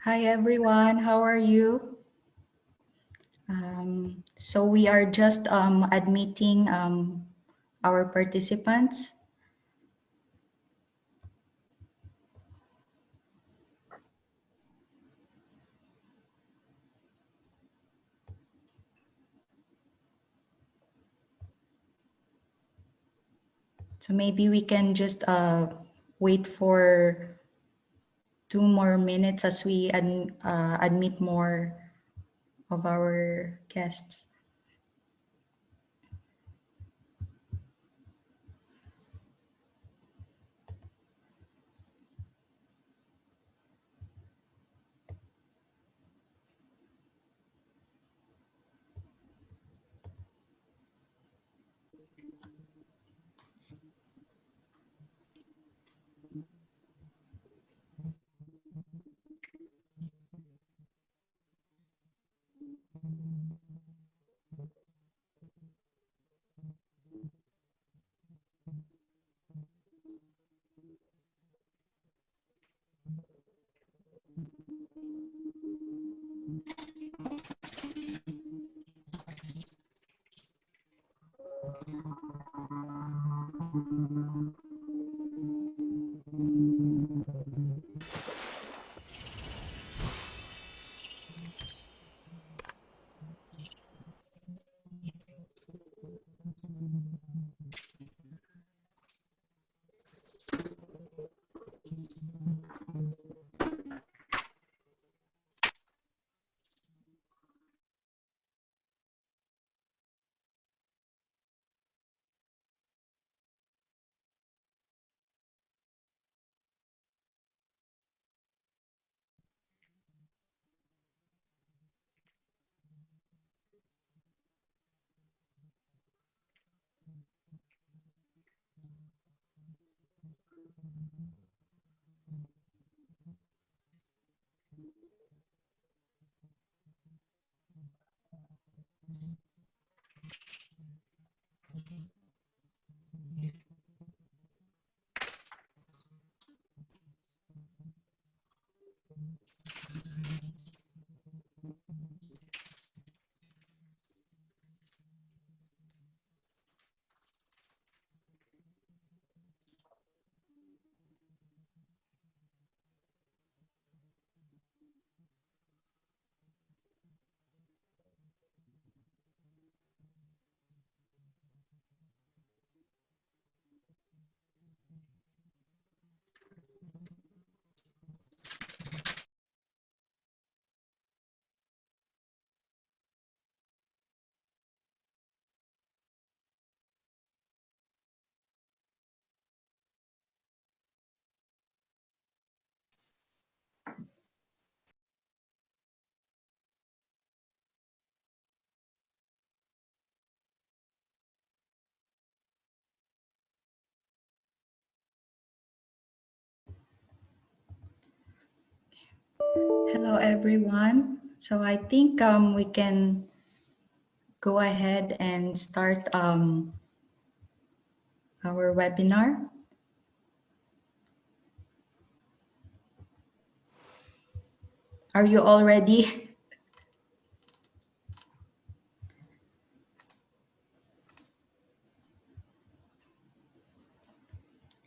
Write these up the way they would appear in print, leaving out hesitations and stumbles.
Hi everyone, how are you? So we are just admitting our participants. So maybe we can just wait for 2 more minutes as we admit more of our guests. Hello everyone. So I think we can go ahead and start our webinar. Are you all ready?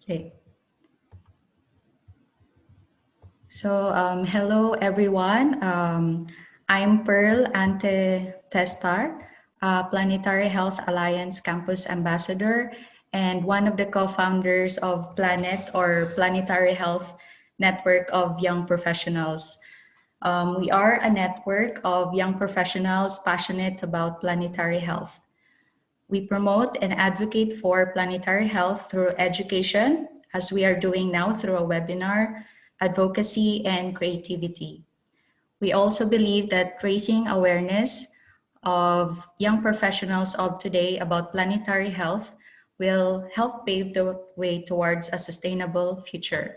Okay. So hello everyone. I'm Pearl Ante-Testard, Planetary Health Alliance Campus Ambassador and one of the co-founders of Planet or Planetary Health Network of Young Professionals. We are a network of young professionals passionate about planetary health. We promote and advocate for planetary health through education, as we are doing now through a webinar, advocacy, and creativity. We also believe that raising awareness of young professionals of today about planetary health will help pave the way towards a sustainable future.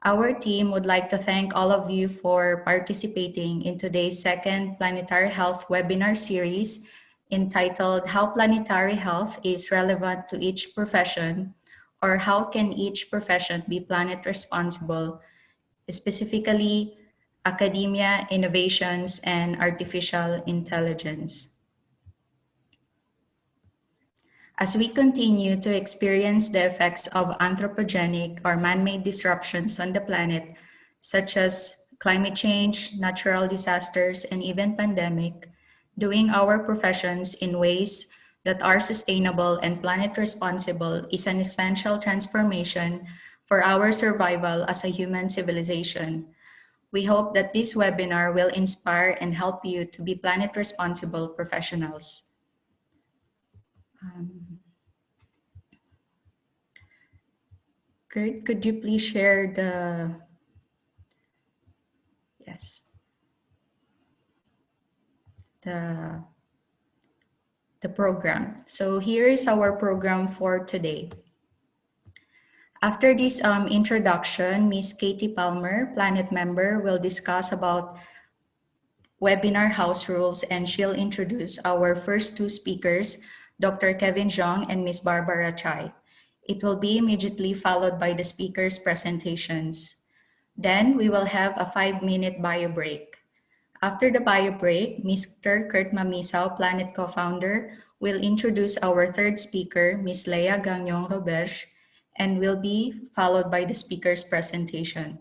Our team would like to thank all of you for participating in today's second Planetary Health webinar series entitled How Planetary Health is Relevant to Each Profession, or How Can Each Profession Be Planet Responsible, specifically academia, innovations, and artificial intelligence. As we continue to experience the effects of anthropogenic or man-made disruptions on the planet, such as climate change, natural disasters, and even pandemic, doing our professions in ways that are sustainable and planet responsible is an essential transformation for our survival as a human civilization. We hope that this webinar will inspire and help you to be planet responsible professionals. Great, could you please share the program. So here is our program for today. After this introduction, Ms. Katie Palmer, Planet member, will discuss about webinar house rules, and she'll introduce our first two speakers, Dr. Kévin Jean and Ms. Barbara Chai. It will be immediately followed by the speakers' presentations. Then we will have a 5-minute bio break. After the bio break, Mr. Kurt Mamisao, Planet co-founder, will introduce our third speaker, Ms. Léa Gagnon-Roberge, and will be followed by the speaker's presentation.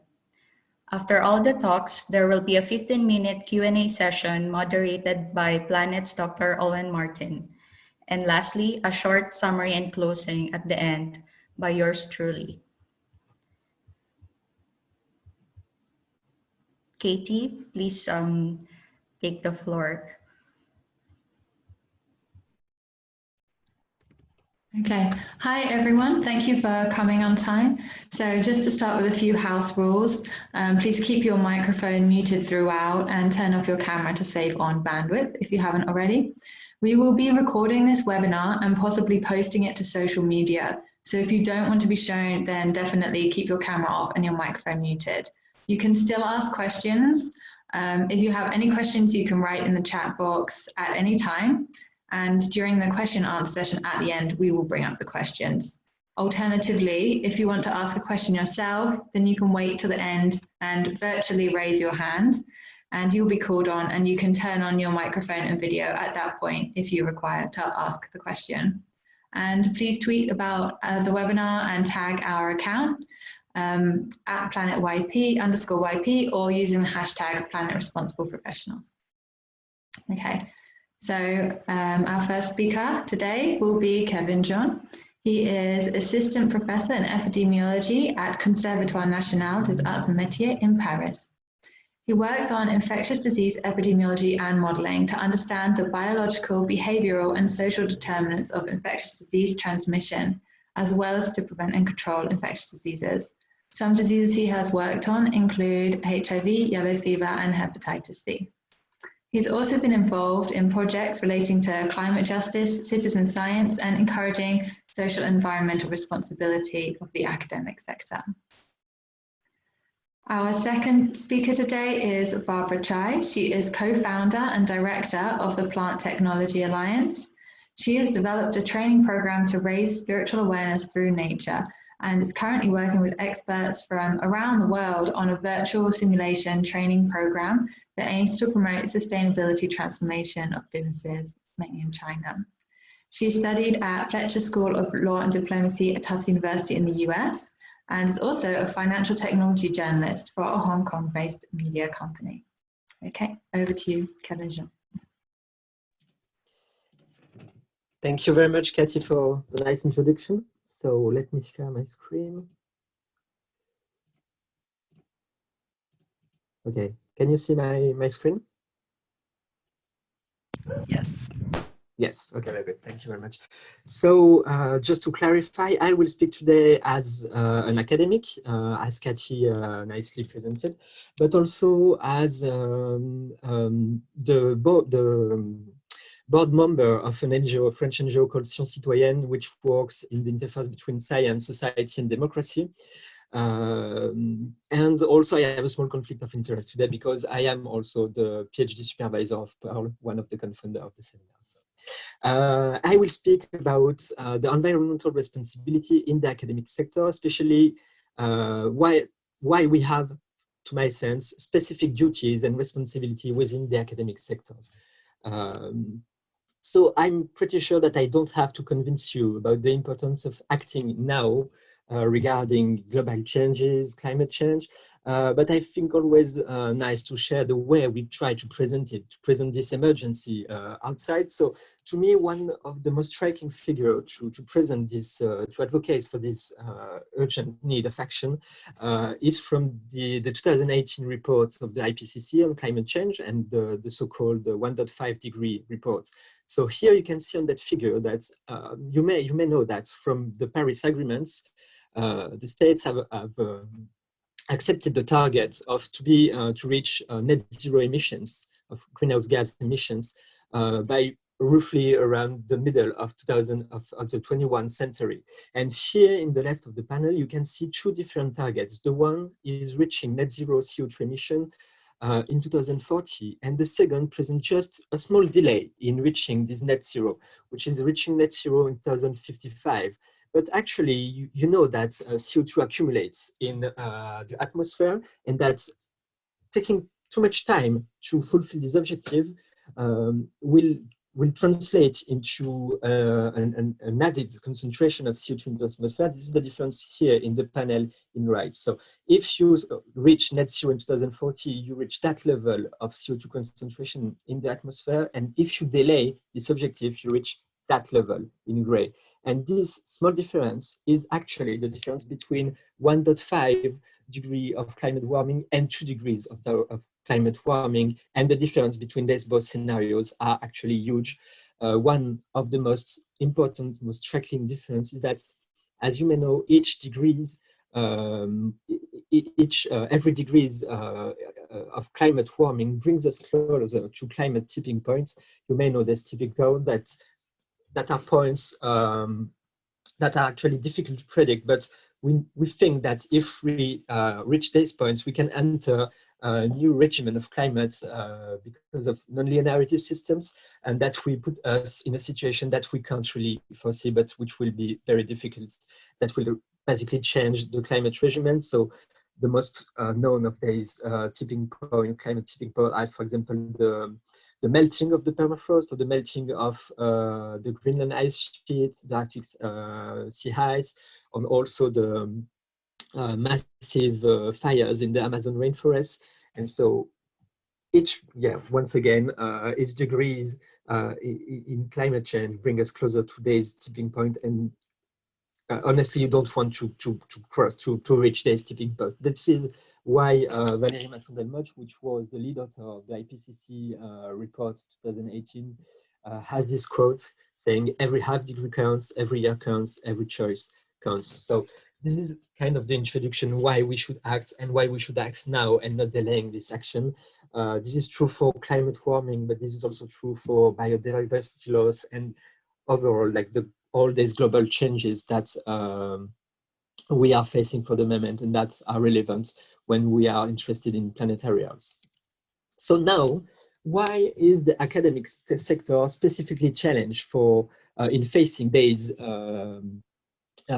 After all the talks, there will be a 15-minute Q&A session moderated by Planet's Dr. Olwenn Martin. And lastly, a short summary and closing at the end by yours truly. Katie, please take the floor. Okay, hi everyone, thank you for coming on time. So just to start with a few house rules, please keep your microphone muted throughout and turn off your camera to save on bandwidth if you haven't already. We will be recording this webinar and possibly posting it to social media. So if you don't want to be shown, then definitely keep your camera off and your microphone muted. You can still ask questions. If you have any questions, you can write in the chat box at any time. And during the question and answer session at the end, we will bring up the questions. Alternatively, if you want to ask a question yourself, then you can wait till the end and virtually raise your hand, and you'll be called on, and you can turn on your microphone and video at that point if you require to ask the question. And please tweet about the webinar and tag our account at planetyp_YP or using the hashtag #PlanetResponsibleProfessionals. Okay. So our first speaker today will be Kévin Jean. He is Assistant Professor in Epidemiology at Conservatoire National des Arts et Métiers in Paris. He works on infectious disease epidemiology and modeling to understand the biological, behavioral, and social determinants of infectious disease transmission, as well as to prevent and control infectious diseases. Some diseases he has worked on include HIV, yellow fever, and hepatitis C. He's also been involved in projects relating to climate justice, citizen science, and encouraging social and environmental responsibility of the academic sector. Our second speaker today is Barbara Chai. She is co-founder and director of the Plant Technology Alliance. She has developed a training program to raise spiritual awareness through nature and is currently working with experts from around the world on a virtual simulation training program that aims to promote sustainability transformation of businesses, mainly in China. She studied at Fletcher School of Law and Diplomacy at Tufts University in the US, and is also a financial technology journalist for a Hong Kong-based media company. Okay, over to you, Kévin Jean. Thank you very much, Katie, for the nice introduction. So let me share my screen. Okay, can you see my screen? Yes. Yes, okay, very good. Thank you very much. So just to clarify, I will speak today as an academic, as Katie nicely presented, but also as the board member of an NGO, a French NGO called Sciences Citoyennes, which works in the interface between science, society, and democracy. And also I have a small conflict of interest today because I am also the PhD supervisor of Pearl, one of the co-founders of the seminars. I will speak about the environmental responsibility in the academic sector, especially why we have to my sense, specific duties and responsibility within the academic sectors. So I'm pretty sure that I don't have to convince you about the importance of acting now regarding global changes, climate change, but I think always nice to share the way we try to present it, to present this emergency outside. So to me, one of the most striking figure to present this, to advocate for this urgent need of action is from the 2018 report of the IPCC on climate change and the so-called 1.5 degree report. So here you can see on that figure that you may know that from the Paris agreements, the states have accepted the targets to reach net zero emissions of greenhouse gas emissions by roughly around the middle of the 21st century. And here in the left of the panel, you can see two different targets. The one is reaching net zero CO2 emission in 2040, and the second presents just a small delay in reaching this net zero, which is reaching net zero in 2055. But actually, you know that CO2 accumulates in the atmosphere, and that taking too much time to fulfill this objective will translate into an added concentration of CO2 in the atmosphere. This is the difference here in the panel in right. So if you reach net zero in 2040, you reach that level of CO2 concentration in the atmosphere. And if you delay this objective, you reach that level in gray. And this small difference is actually the difference between 1.5 degree of climate warming and 2 degrees of climate warming, and the difference between these both scenarios are actually huge. One of the most important, most striking difference is that, as you may know, every degrees of climate warming brings us closer to climate tipping points. You may know this tipping point that are points that are actually difficult to predict, but we think that if we reach these points, we can enter a new regimen of climate because of nonlinearity systems, and that will put us in a situation that we can't really foresee, but which will be very difficult, that will basically change the climate regimen. So the most known of these climate tipping point are, for example, the melting of the permafrost, or the melting of the Greenland ice sheet, the Arctic sea ice, and also the massive fires in the Amazon rainforest. And so once again, each degrees in climate change bring us closer to this tipping point. And honestly, you don't want to reach this tipping point. This is why Valérie Masson-Delmotte, which was the lead author of the IPCC report 2018, has this quote saying, "Every half degree counts, every year counts, every choice counts." So this is kind of the introduction why we should act, and why we should act now and not delaying this action. This is true for climate warming, but this is also true for biodiversity loss and overall, like all these global changes that we are facing for the moment, and that are relevant when we are interested in planetary Earth. So now, why is the academic sector specifically challenged in facing this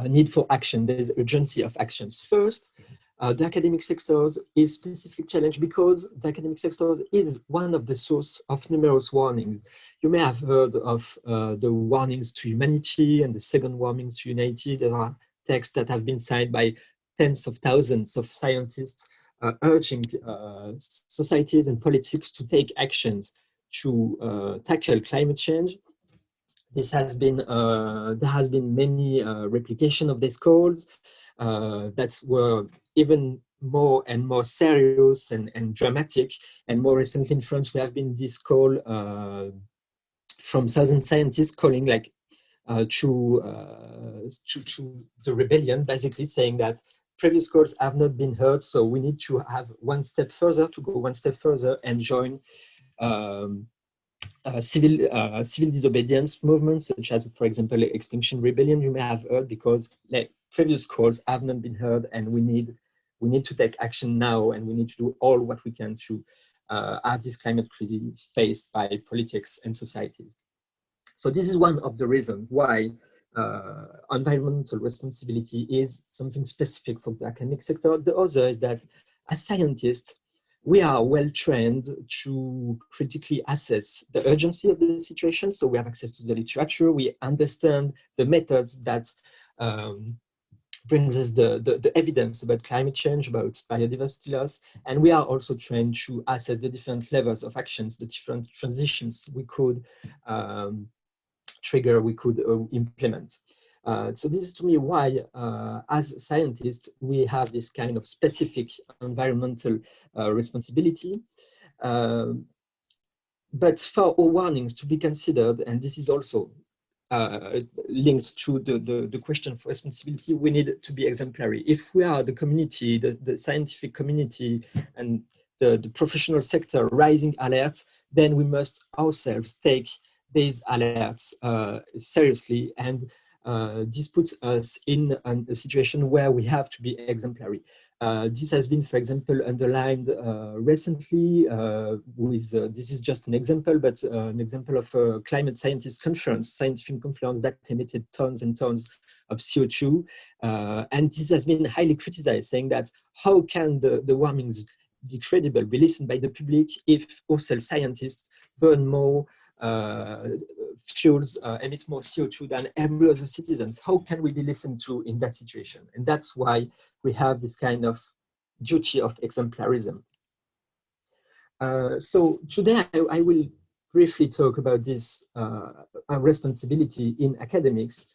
need for action, this urgency of actions? First, the academic sector is specifically challenged because the academic sector is one of the source of numerous warnings. You may have heard of the warnings to humanity and the second warnings to humanity. There are texts that have been signed by tens of thousands of scientists urging societies and politics to take actions to tackle climate change. There has been many replication of these calls that were even more and more serious and dramatic. And more recently in France, we have been this call from southern scientists calling to the rebellion, basically saying that previous calls have not been heard, so we need to have go one step further and join civil disobedience movements, such as, for example, Extinction Rebellion, you may have heard, because previous calls have not been heard, and we need to take action now, and we need to do all what we can to have this climate crisis faced by politics and societies. So this is one of the reasons why environmental responsibility is something specific for the academic sector. The other is that as scientists, we are well trained to critically assess the urgency of the situation. So we have access to the literature, we understand the methods that brings us the evidence about climate change, about biodiversity loss, and we are also trained to assess the different levels of actions, the different transitions we could trigger, we could implement. So this is to me why, as scientists, we have this kind of specific environmental responsibility. But for our warnings to be considered, and this is also linked to the question of responsibility, we need to be exemplary. If we are the community, the scientific community, and the professional sector raising alerts, then we must ourselves take these alerts seriously, and this puts us in a situation where we have to be exemplary. This has been, for example, underlined recently with, this is just an example, but an example of a climate scientist conference, scientific conference that emitted tons and tons of CO2. And this has been highly criticized, saying that how can the warmings be credible, be listened by the public, if also scientists burn more fuels, emit more CO2 than every other citizens? How can we be listened to in that situation? And that's why we have this kind of duty of exemplarism. So today I will briefly talk about this responsibility in academics.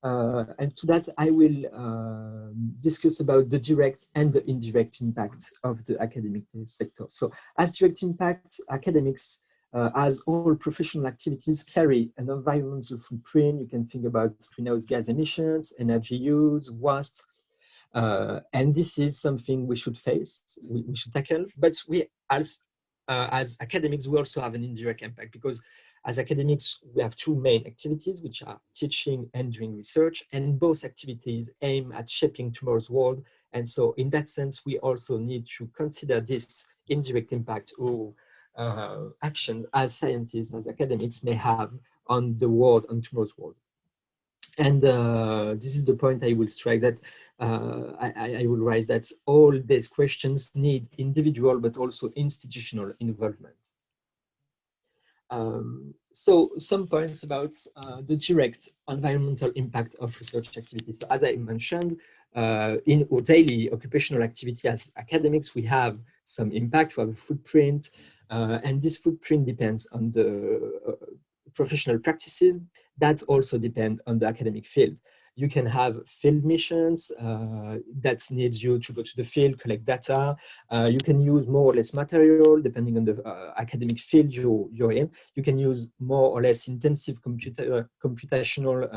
And to that I will discuss about the direct and the indirect impact of the academic sector. So as direct impact, academics, as all professional activities, carry an environmental footprint. You can think about greenhouse gas emissions, energy use, waste, and this is something we should face, we should tackle. But we, as academics, we also have an indirect impact, because as academics, we have two main activities, which are teaching and doing research, and both activities aim at shaping tomorrow's world. And so in that sense, we also need to consider this indirect impact or action as scientists, as academics may have on the world, on tomorrow's world. And this is the point I will strike, that I will raise, that all these questions need individual but also institutional involvement. So some points about the direct environmental impact of research activities. So as I mentioned, in our daily occupational activity as academics, we have some impact, we have a footprint, and this footprint depends on the professional practices that also depend on the academic field. You can have field missions that needs you to go to the field, collect data. You can use more or less material depending on the academic field you're in. You can use more or less intensive computational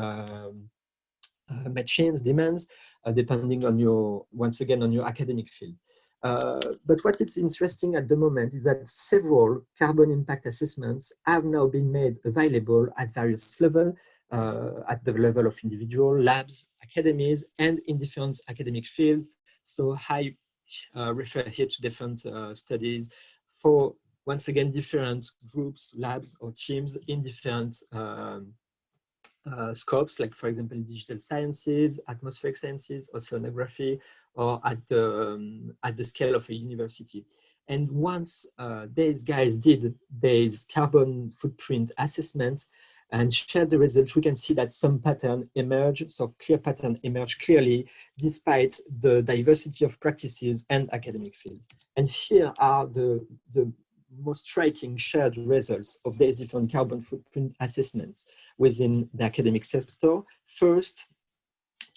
machines, demands, depending on your, once again, on your academic field. But what is interesting at the moment is that several carbon impact assessments have now been made available at various levels, at the level of individual labs, academies, and in different academic fields. So I refer here to different studies for, once again, different groups, labs, or teams in different scopes, like for example, digital sciences, atmospheric sciences, oceanography, or at the scale of a university. And once these guys did these carbon footprint assessments and shared the results, we can see that some pattern emerge, so clear pattern emerge clearly, despite the diversity of practices and academic fields. And here are the most striking shared results of these different carbon footprint assessments within the academic sector. First,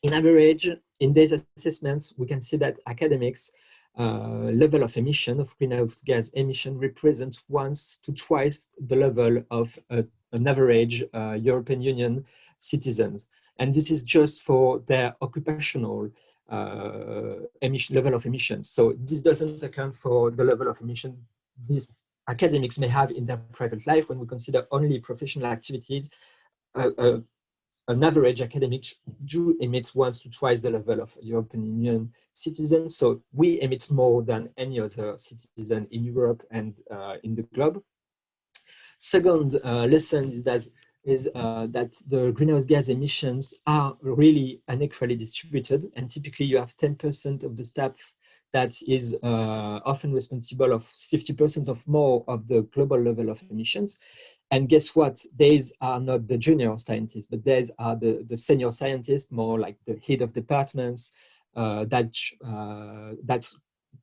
in average, in these assessments, we can see that academics' level of emission, of greenhouse gas emission, represents once to twice the level of an average European Union citizens. And this is just for their occupational level of emissions. So this doesn't account for the level of emission these academics may have in their private life. When we consider only professional activities, an average academic do emit once to twice the level of European Union citizens. So we emit more than any other citizen in Europe and in the globe. Second lesson is that the greenhouse gas emissions are really unequally distributed, and typically you have 10% of the staff that is often responsible of 50% of more of the global level of emissions. And guess what? These are not the junior scientists, but these are the senior scientists, more like the head of departments that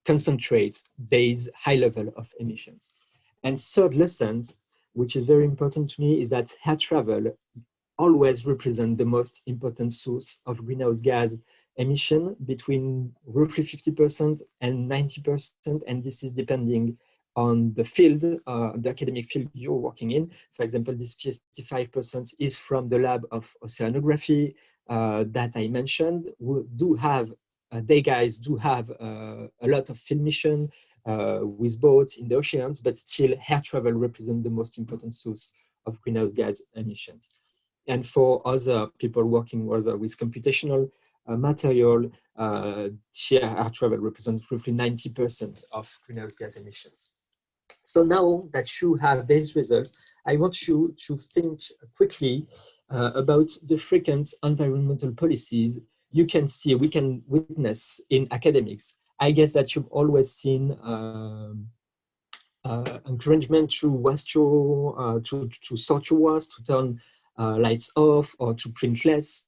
concentrates these high level of emissions. And third lesson, which is very important to me, is that air travel always represents the most important source of greenhouse gas emission, between roughly 50% and 90%, and this is depending on the field, the academic field you're working in. For example, this 55% is from the lab of oceanography that I mentioned. We do have, they guys do have a lot of field mission with boats in the oceans, but still air travel represents the most important source of greenhouse gas emissions. And for other people working with computational material, air travel represents roughly 90% of greenhouse gas emissions. So now that you have these results, I want you to think quickly about the frequent environmental policies you can see, we can witness in academics. I guess that you've always seen encouragement to waste your, to sort your waste, to turn lights off, or to print less.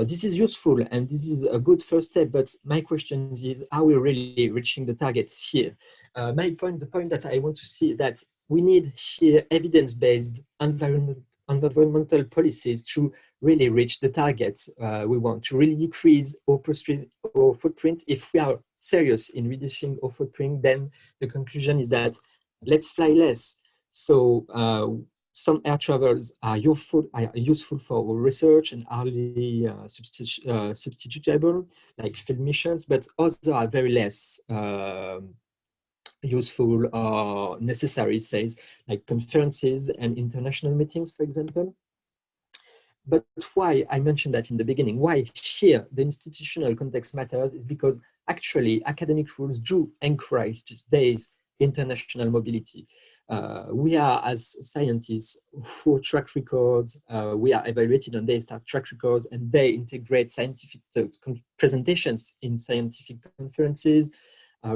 This is useful and this is a good first step, but my question is, are we really reaching the target here? The point that I want to see is that we need here evidence-based environmental policies to really reach the targets we want, to really decrease our footprint. If we are serious in reducing our footprint, then the conclusion is that let's fly less. So some air travels are useful for research and highly substitutable, like field missions, but others are very less useful or necessary, it says, like conferences and international meetings, for example. But why I mentioned that in the beginning, why here the institutional context matters is because actually academic rules do encourage this international mobility. We are, as scientists, for track records, we are evaluated on their track records, and they integrate scientific presentations in scientific conferences,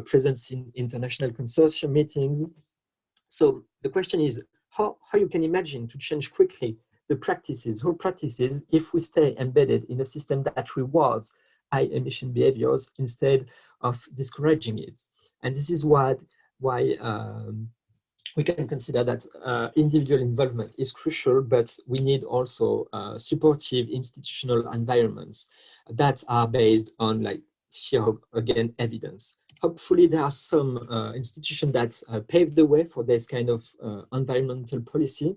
presence in international consortium meetings. So the question is, how you can imagine to change quickly the practices, whole practices, if we stay embedded in a system that rewards high emission behaviors instead of discouraging it. And this is why we can consider that individual involvement is crucial, but we need also supportive institutional environments that are based on, like, here again, evidence. Hopefully there are some institutions that pave the way for this kind of environmental policy.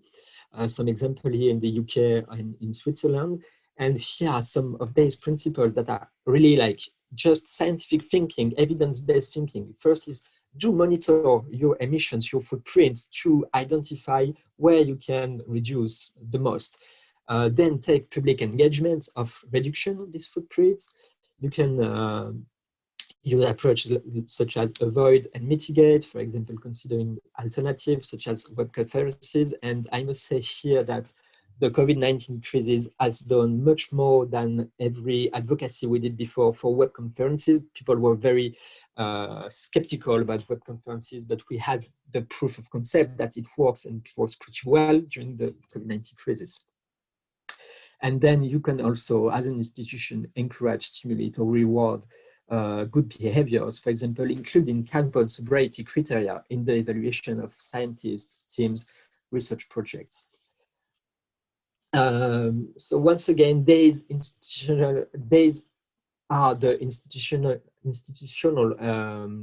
Some example here in the UK and in Switzerland. And here are some of these principles that are really like just scientific thinking, evidence-based thinking. First is, do monitor your emissions, your footprint, to identify where you can reduce the most. Then take public engagement of reduction of these footprints. You can use approaches such as avoid and mitigate, for example, considering alternatives such as web conferences. And I must say here that the COVID-19 crisis has done much more than every advocacy we did before for web conferences. People were very skeptical about web conferences, but we had the proof of concept that it works, and it works pretty well during the COVID-19 crisis. And then you can also, as an institution, encourage, stimulate, or reward good behaviors, for example, including carbon sobriety criteria in the evaluation of scientists, teams, research projects. So once again, these are the institutional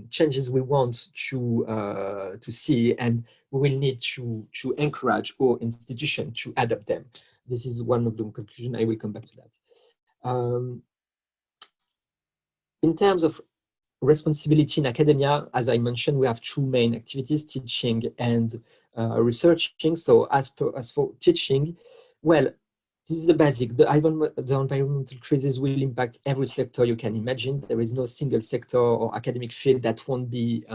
changes we want to see, and we will need to encourage our institution to adapt them. This is one of the conclusions. I will come back to that. In terms of responsibility in academia, as I mentioned, we have two main activities, teaching and researching. So as for teaching, well, this is a basic. The environmental crisis will impact every sector you can imagine. There is no single sector or academic field that won't be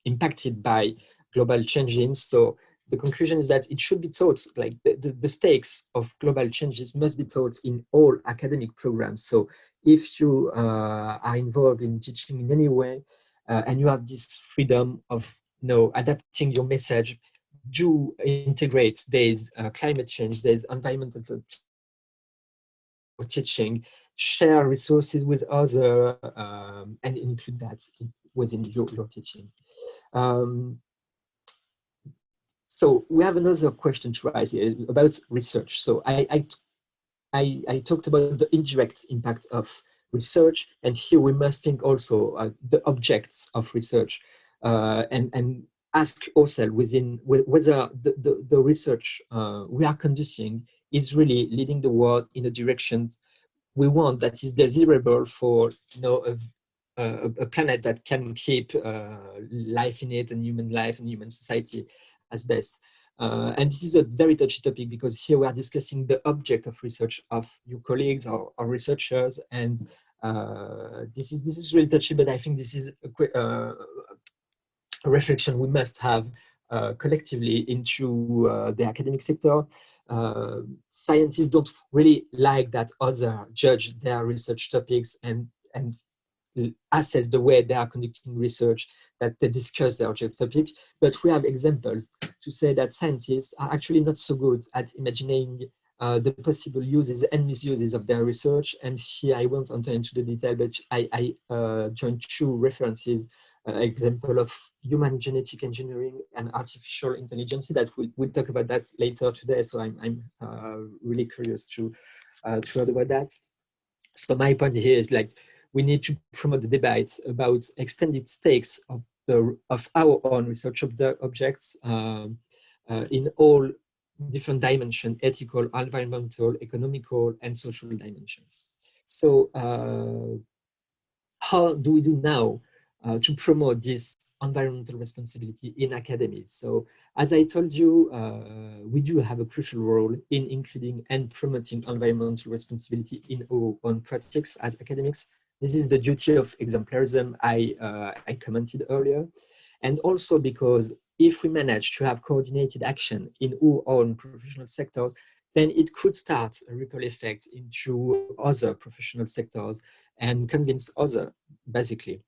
impacted by global changes. So the conclusion is that it should be taught, like the stakes of global changes must be taught in all academic programs. So if you are involved in teaching in any way, and you have this freedom of adapting your message, do integrate there's climate change, there's environmental teaching, share resources with others, and include that within your teaching. So we have another question to raise here about research. So I talked about the indirect impact of research, and here we must think also the objects of research, and ask ourselves whether the research we are conducting is really leading the world in a direction we want, that is desirable for a planet that can keep life in it, and human life and human society as best. And this is a very touchy topic, because here we are discussing the object of research of your colleagues or researchers, and this is really touchy, but I think this is a reflection we must have collectively into the academic sector. Scientists don't really like that others judge their research topics and assess the way they are conducting research, that they discuss their topic. But we have examples to say that scientists are actually not so good at imagining the possible uses and misuses of their research. And here I won't enter into the detail, but I joined two references, example of human genetic engineering and artificial intelligence, that we'll talk about that later today. So I'm really curious to hear about that. So my point here is, like, we need to promote the debate about extended stakes of our own research objects in all different dimensions: ethical, environmental, economical, and social dimensions. So how do we do now to promote this environmental responsibility in academia? So as I told you, we do have a crucial role in including and promoting environmental responsibility in our own practice as academics. This is the duty of exemplarism I commented earlier. And also because if we manage to have coordinated action in our own professional sectors, then it could start a ripple effect into other professional sectors and convince others, basically.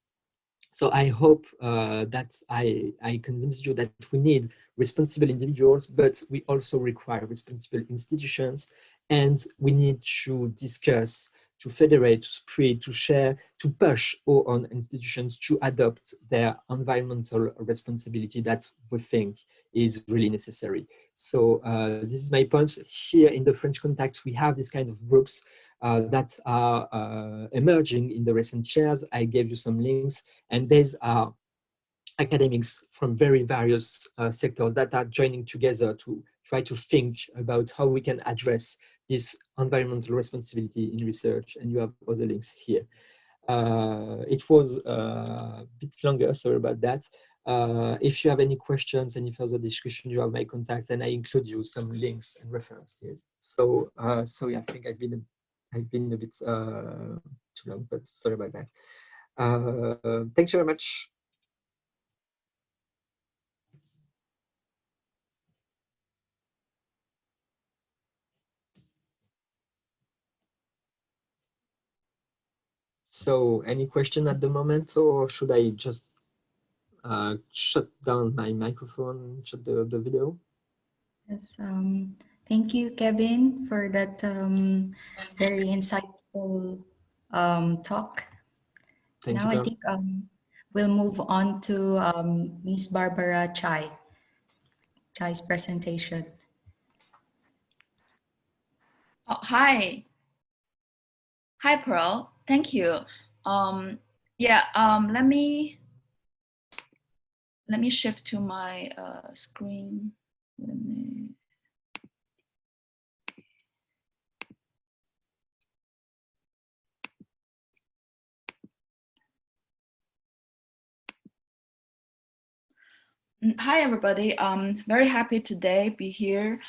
So I hope that I convinced you that we need responsible individuals, but we also require responsible institutions, and we need to discuss, to federate, to spread, to share, to push our own institutions to adopt their environmental responsibility that we think is really necessary. So this is my point. Here in the French context, we have this kind of groups that are emerging in the recent years. I gave you some links, and these are academics from very various sectors that are joining together to try to think about how we can address this environmental responsibility in research. And you have other links here. It was a bit longer, sorry about that. If you have any questions, any further discussion, you have my contact, and I include you some links and references. So, yeah, I think I've been a bit too long, but sorry about that. Thank you very much. So, any question at the moment, or should I just shut down my microphone, shut the video? Yes, thank you, Kevin, for that very insightful talk. Thank Now you. I think we'll move on to Ms. Barbara Chai's presentation. Oh, hi. Hi, Pearl. Thank you. Let me shift to my screen. Hi, everybody. I'm very happy today be here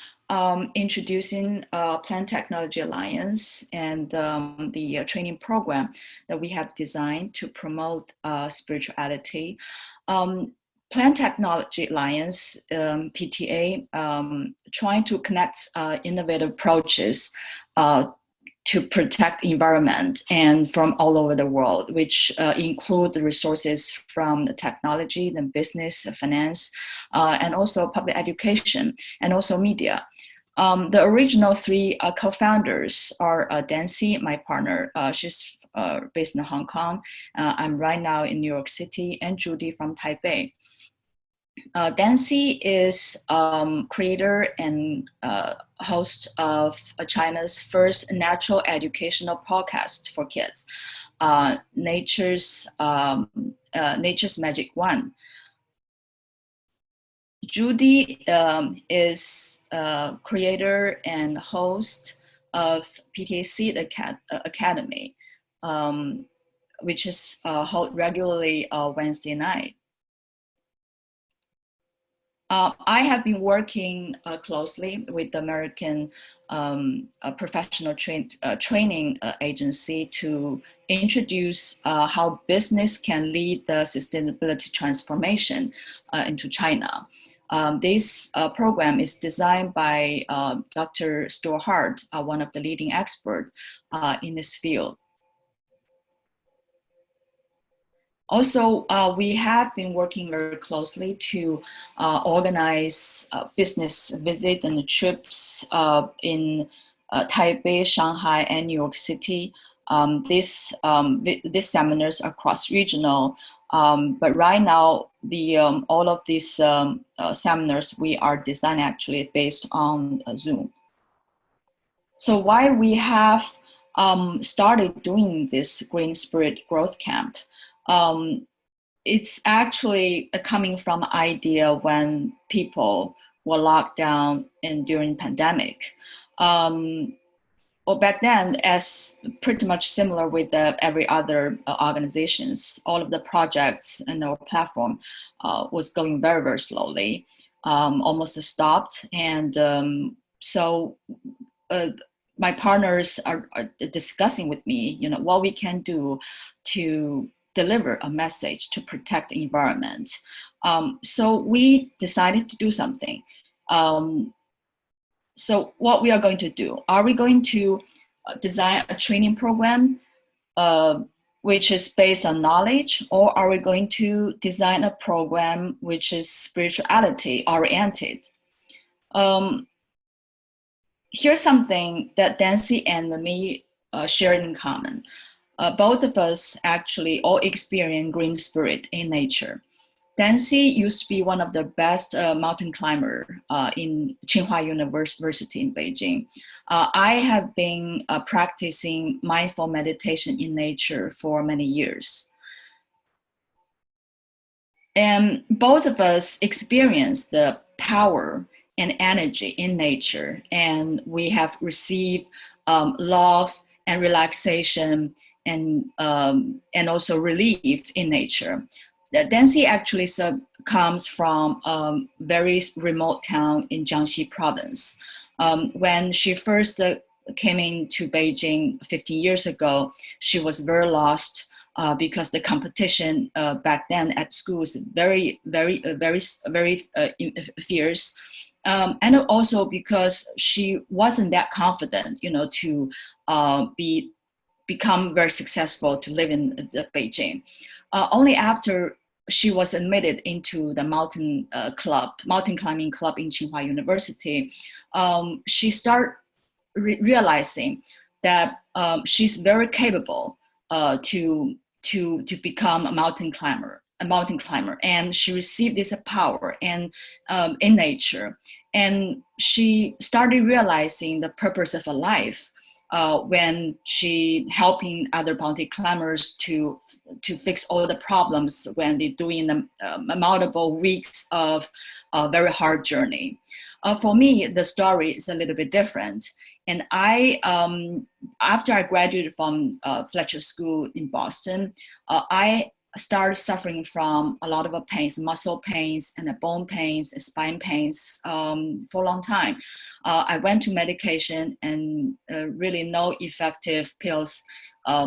introducing Plant Technology Alliance and the training program that we have designed to promote spirituality. Plant Technology Alliance, PTA, trying to connect innovative approaches to protect the environment and from all over the world, which include the resources from the technology, the business, finance, and also public education, and also media. The original three co-founders are Dancy, my partner. She's based in Hong Kong. I'm right now in New York City, and Judy from Taipei. Dancy is creator and host of China's first natural educational podcast for kids, Nature's Magic 1. Judy is creator and host of PTA Seed Academy, which is held regularly Wednesday night. I have been working closely with the American professional training agency to introduce how business can lead the sustainability transformation into China. This program is designed by Dr. Stuart Hart, one of the leading experts in this field. Also, we have been working very closely to organize business visits and trips in Taipei, Shanghai, and New York City. These seminars are cross-regional, but right now, all of these seminars we are designed actually based on Zoom. So why we have started doing this Green Spirit Growth Camp? It's actually coming from an idea when people were locked down and during pandemic. Well, back then, as pretty much similar with every other organizations, all of the projects in our platform was going very, very slowly, almost stopped. And so my partners are discussing with me, what we can do to deliver a message to protect the environment. So we decided to do something. So what we are going to do, are we going to design a training program which is based on knowledge, or are we going to design a program which is spirituality oriented? Here's something that Dancy and me shared in common. Both of us actually all experience green spirit in nature. Dancy used to be one of the best mountain climber in Tsinghua University in Beijing. I have been practicing mindful meditation in nature for many years. And both of us experience the power and energy in nature, and we have received love and relaxation and also relief in nature. Dancy actually comes from a very remote town in Jiangxi province. When she first came into Beijing 15 years ago, she was very lost because the competition back then at school was very fierce. And also because she wasn't that confident, to become very successful to live in Beijing. Only after she was admitted into the mountain climbing club in Tsinghua University, she started realizing that she's very capable to become a mountain climber, and she received this power and in nature, and she started realizing the purpose of her life. When she helping other mountain climbers to fix all the problems when they're doing the multiple weeks of a very hard journey. For me, the story is a little bit different. And I, after I graduated from Fletcher School in Boston, I started suffering from a lot of pains, muscle pains and bone pains, spine pains for a long time. I went to medication and really no effective pills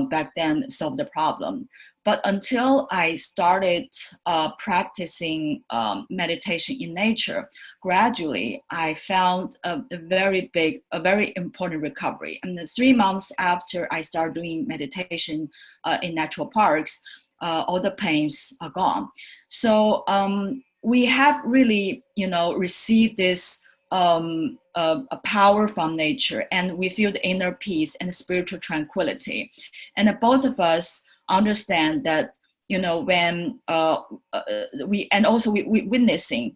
back then solved the problem. But until I started practicing meditation in nature, gradually I found a very important recovery. And the 3 months after I started doing meditation in natural parks, all the pains are gone. So we have really, received this a power from nature, and we feel the inner peace and spiritual tranquility. And both of us understand that, when we witnessing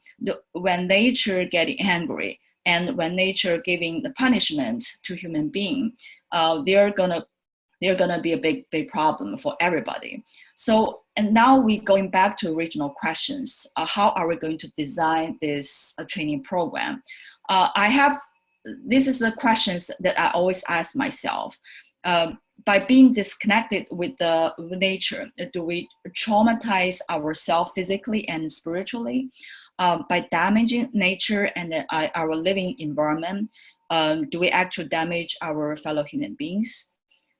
when nature getting angry and when nature giving the punishment to human being, they're gonna be a big problem for everybody. So, and now we going back to original questions. How are we going to design this training program? This is the questions that I always ask myself. By being disconnected with the nature, do we traumatize ourselves physically and spiritually? By damaging nature and our living environment, do we actually damage our fellow human beings?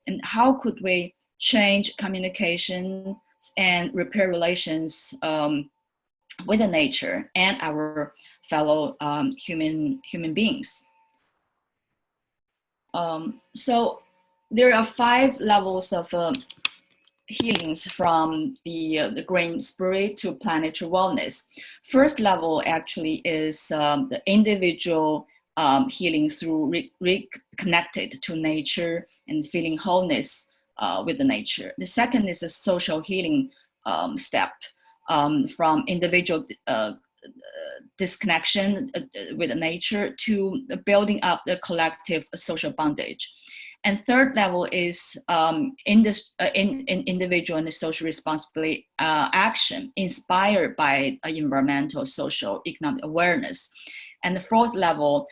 And how could we change communication and repair relations with the nature and our fellow human beings? So there are 5 levels of healings from the green spirit to planetary wellness. First level actually is the individual healing through reconnected to nature and feeling wholeness with the nature. The second is a social healing step from individual disconnection with nature to building up the collective social bondage. And third level is in individual and social responsibility action inspired by environmental, social, economic awareness. And the fourth level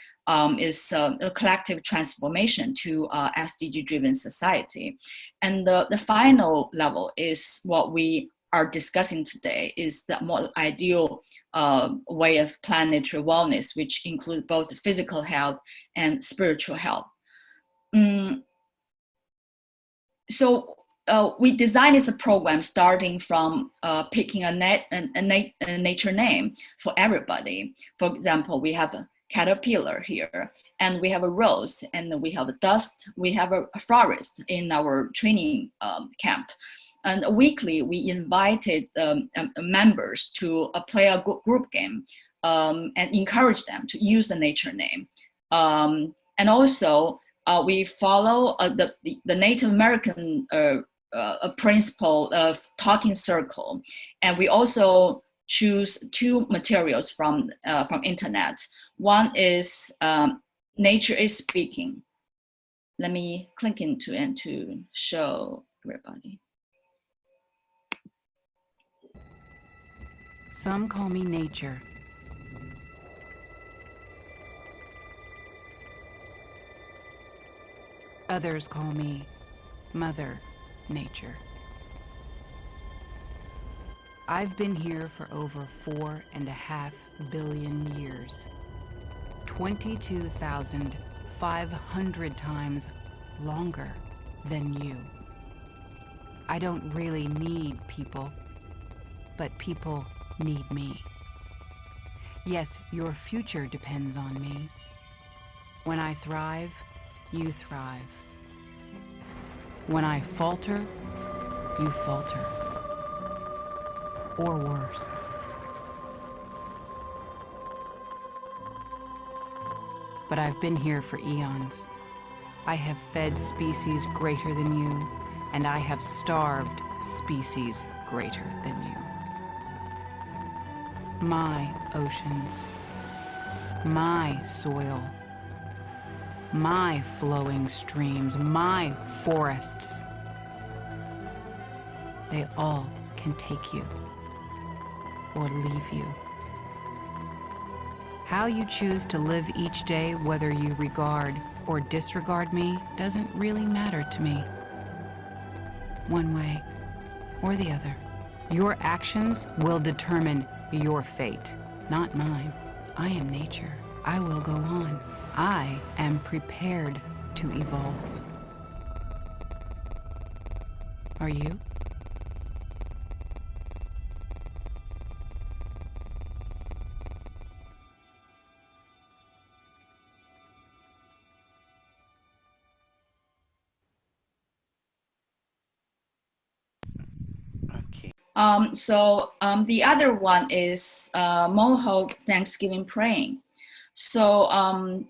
is a collective transformation to SDG-driven society. And the final level is what we are discussing today, is the more ideal way of planetary wellness, which includes both physical health and spiritual health. So we designed this program starting from picking a nature name for everybody. For example, we have a caterpillar here, and we have a rose, and we have a dust, we have a forest in our training camp. And weekly, we invited members to play a group game and encourage them to use the nature name. And also, we follow the Native American principle of talking circle, and we also choose 2 materials from internet. One is Nature is Speaking. Let me click into it to show everybody. Some call me nature. Others call me Mother Nature. I've been here for over 4.5 billion years. 22,500 times longer than you. I don't really need people, but people need me. Yes, your future depends on me. When I thrive, you thrive. When I falter, you falter. Or worse. But I've been here for eons. I have fed species greater than you, and I have starved species greater than you. My oceans, my soil, my flowing streams, my forests, they all can take you or leave you. How you choose to live each day, whether you regard or disregard me, doesn't really matter to me. One way or the other. Your actions will determine your fate, not mine. I am nature. I will go on. I am prepared to evolve. Are you? The other one is Mohawk Thanksgiving praying. So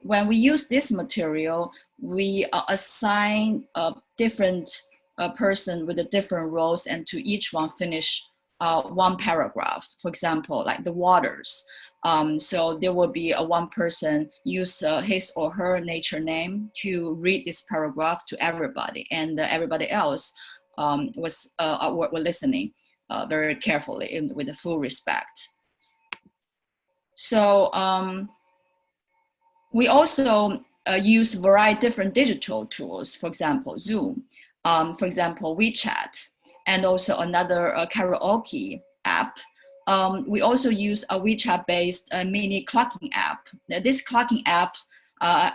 when we use this material, we assign a different person with a different roles, and to each one finish one paragraph. For example, like the waters. So there will be one person use his or her nature name to read this paragraph to everybody, and everybody else were listening very carefully and with full respect. So we also use a variety of different digital tools, for example, Zoom, for example, WeChat, and also another karaoke app. We also use a WeChat-based mini clocking app. Now, this clocking app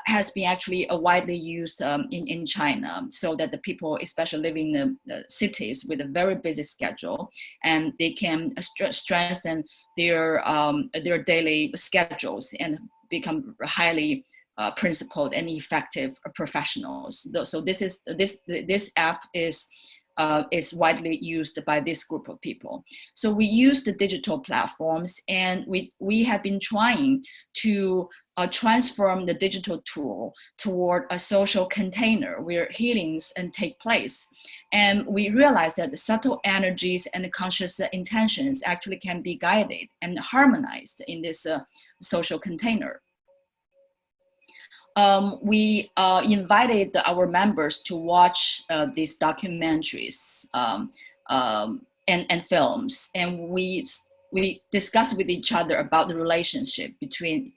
has been actually widely used in China, so that the people, especially living in the cities with a very busy schedule, and they can strengthen their daily schedules and become highly principled and effective professionals. So this app is widely used by this group of people. So we use the digital platforms, and we have been trying to transform the digital tool toward a social container where healings take place. And we realize that the subtle energies and conscious intentions actually can be guided and harmonized in this social container. We invited our members to watch these documentaries and films, and we discussed with each other about the relationship between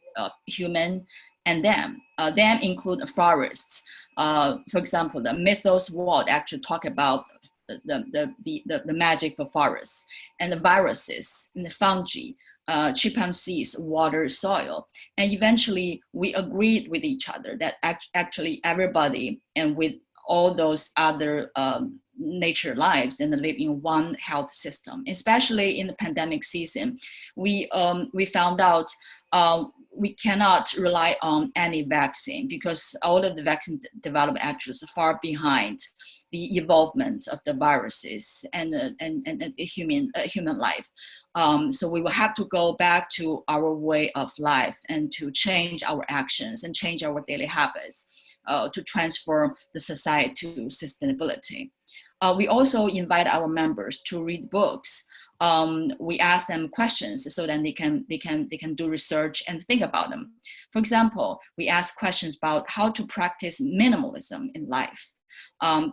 human and them. Them include forests. For example, the mythos world actually talk about the magic of forests, and the viruses and the fungi, chimpanzees, water, soil. And eventually we agreed with each other that actually everybody, and with all those other nature lives, and live in one health system. Especially in the pandemic season, we found out we cannot rely on any vaccine, because all of the vaccine development actually is far behind the evolvement of the viruses and human life. So we will have to go back to our way of life, and to change our actions and change our daily habits to transform the society to sustainability. We also invite our members to read books. We ask them questions so that they can do research and think about them. For example, we ask questions about how to practice minimalism in life.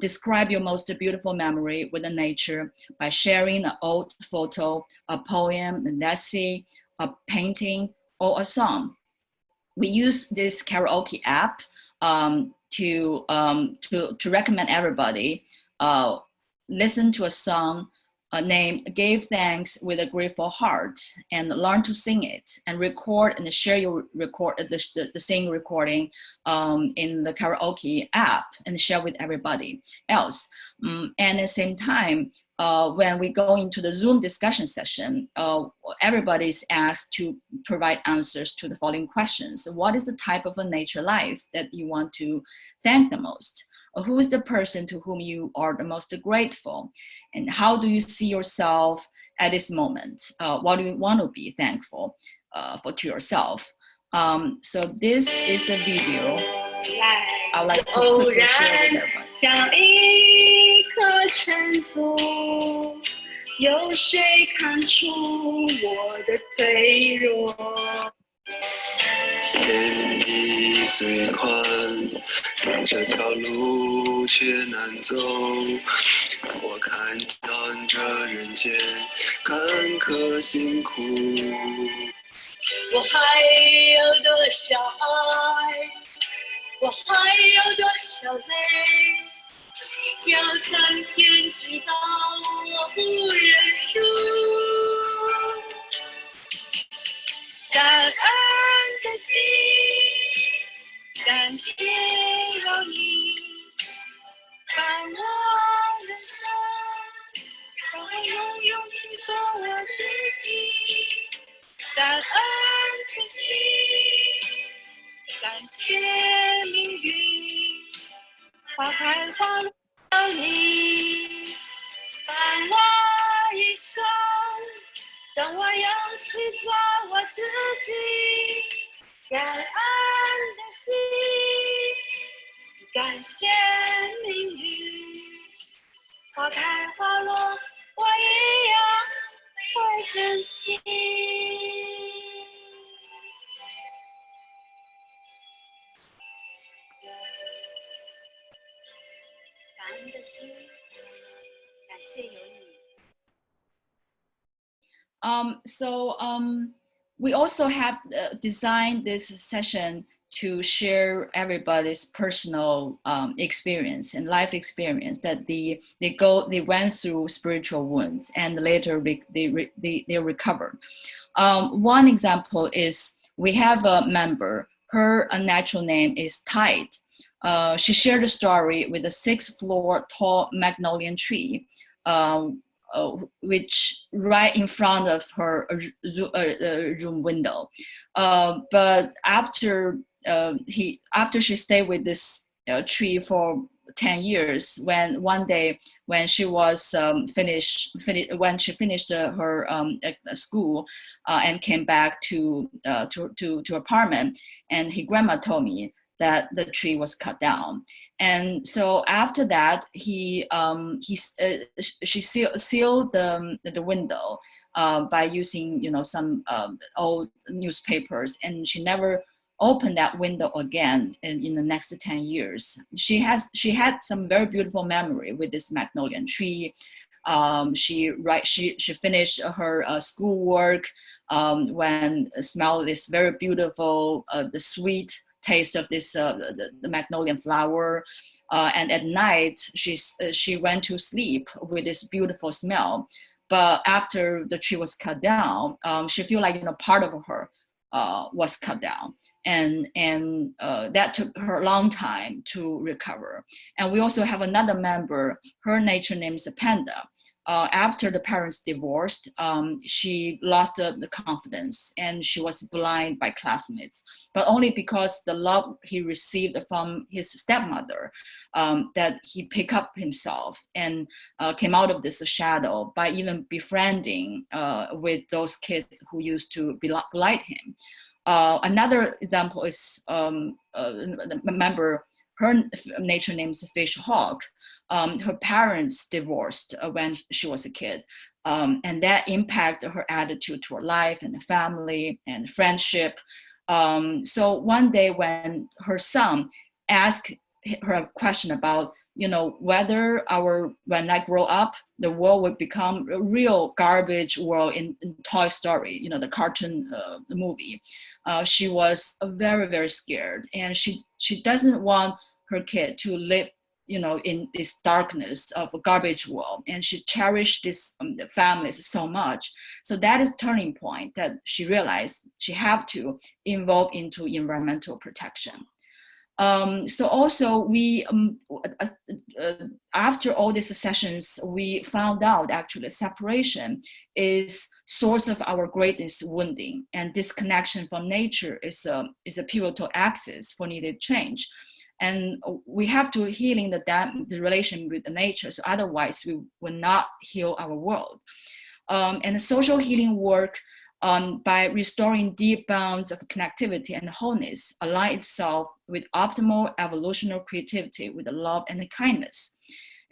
Describe your most beautiful memory with the nature by sharing an old photo, a poem, an essay, a painting, or a song. We use this karaoke app to recommend everybody listen to a song named "Give Thanks with a Grateful Heart" and learn to sing it, and record and share your the singing recording in the karaoke app, and share with everybody else. And at the same time, when we go into the Zoom discussion session, everybody is asked to provide answers to the following questions. What is the type of a nature life that you want to thank the most? Who is the person to whom you are the most grateful? And how do you see yourself at this moment? What do you want to be thankful for to yourself? So this is the video I would like to quickly share with everybody. 像一颗尘土，有谁看出我的脆弱？天地虽宽，这条路却难走。我看淡这人间坎坷辛苦。我还有多少爱？我还有多少泪？要苍天知道，我不认输。感恩的心，感谢有你，把我的生，让我用勇气做我自己。感恩的心，感谢命运，花开花落里，伴我一是做我自己，感恩的心，感谢命运。花开花落，我一样会珍惜。感恩的心，感谢有你。We also have designed this session to share everybody's personal experience and life experience that they went through spiritual wounds and later they recovered. One example is we have a member. Her natural name is Tide. She shared a story with a 6th floor tall magnolia tree. Which right in front of her room window. But after she stayed with this tree for 10 years, when one day when she was when she finished her school and came back to apartment, and her grandma told me that the tree was cut down. And so after that, she sealed the window by using some old newspapers, and she never opened that window again in the next 10 years. She had some very beautiful memory with this magnolia tree. She finished her schoolwork when smelled this very beautiful the sweet taste of this the magnolia flower, and at night she went to sleep with this beautiful smell. But after the tree was cut down, she feel like part of her was cut down, and that took her a long time to recover. And we also have another member. Her nature name is Panda. After the parents divorced, she lost the confidence, and she was blind by classmates, but only because the love he received from his stepmother, that he picked up himself and came out of this shadow by even befriending with those kids who used to belie him. Another example is remember, her nature name is Fish Hawk. Her parents divorced when she was a kid, and that impacted her attitude toward life and family and friendship. So one day when her son asked her a question about, whether when I grow up, the world would become a real garbage world in Toy Story, the cartoon movie. She was very, very scared, and she doesn't want her kid to live in this darkness of a garbage world, and she cherished this families so much. So that is turning point that she realized she have to involve into environmental protection. So also we after all these sessions, we found out actually separation is source of our greatest wounding, and disconnection from nature is a pivotal axis for needed change. And we have to healing the relation with the nature, so otherwise we will not heal our world. And the social healing work by restoring deep bounds of connectivity and wholeness align itself with optimal evolutionary creativity with the love and the kindness.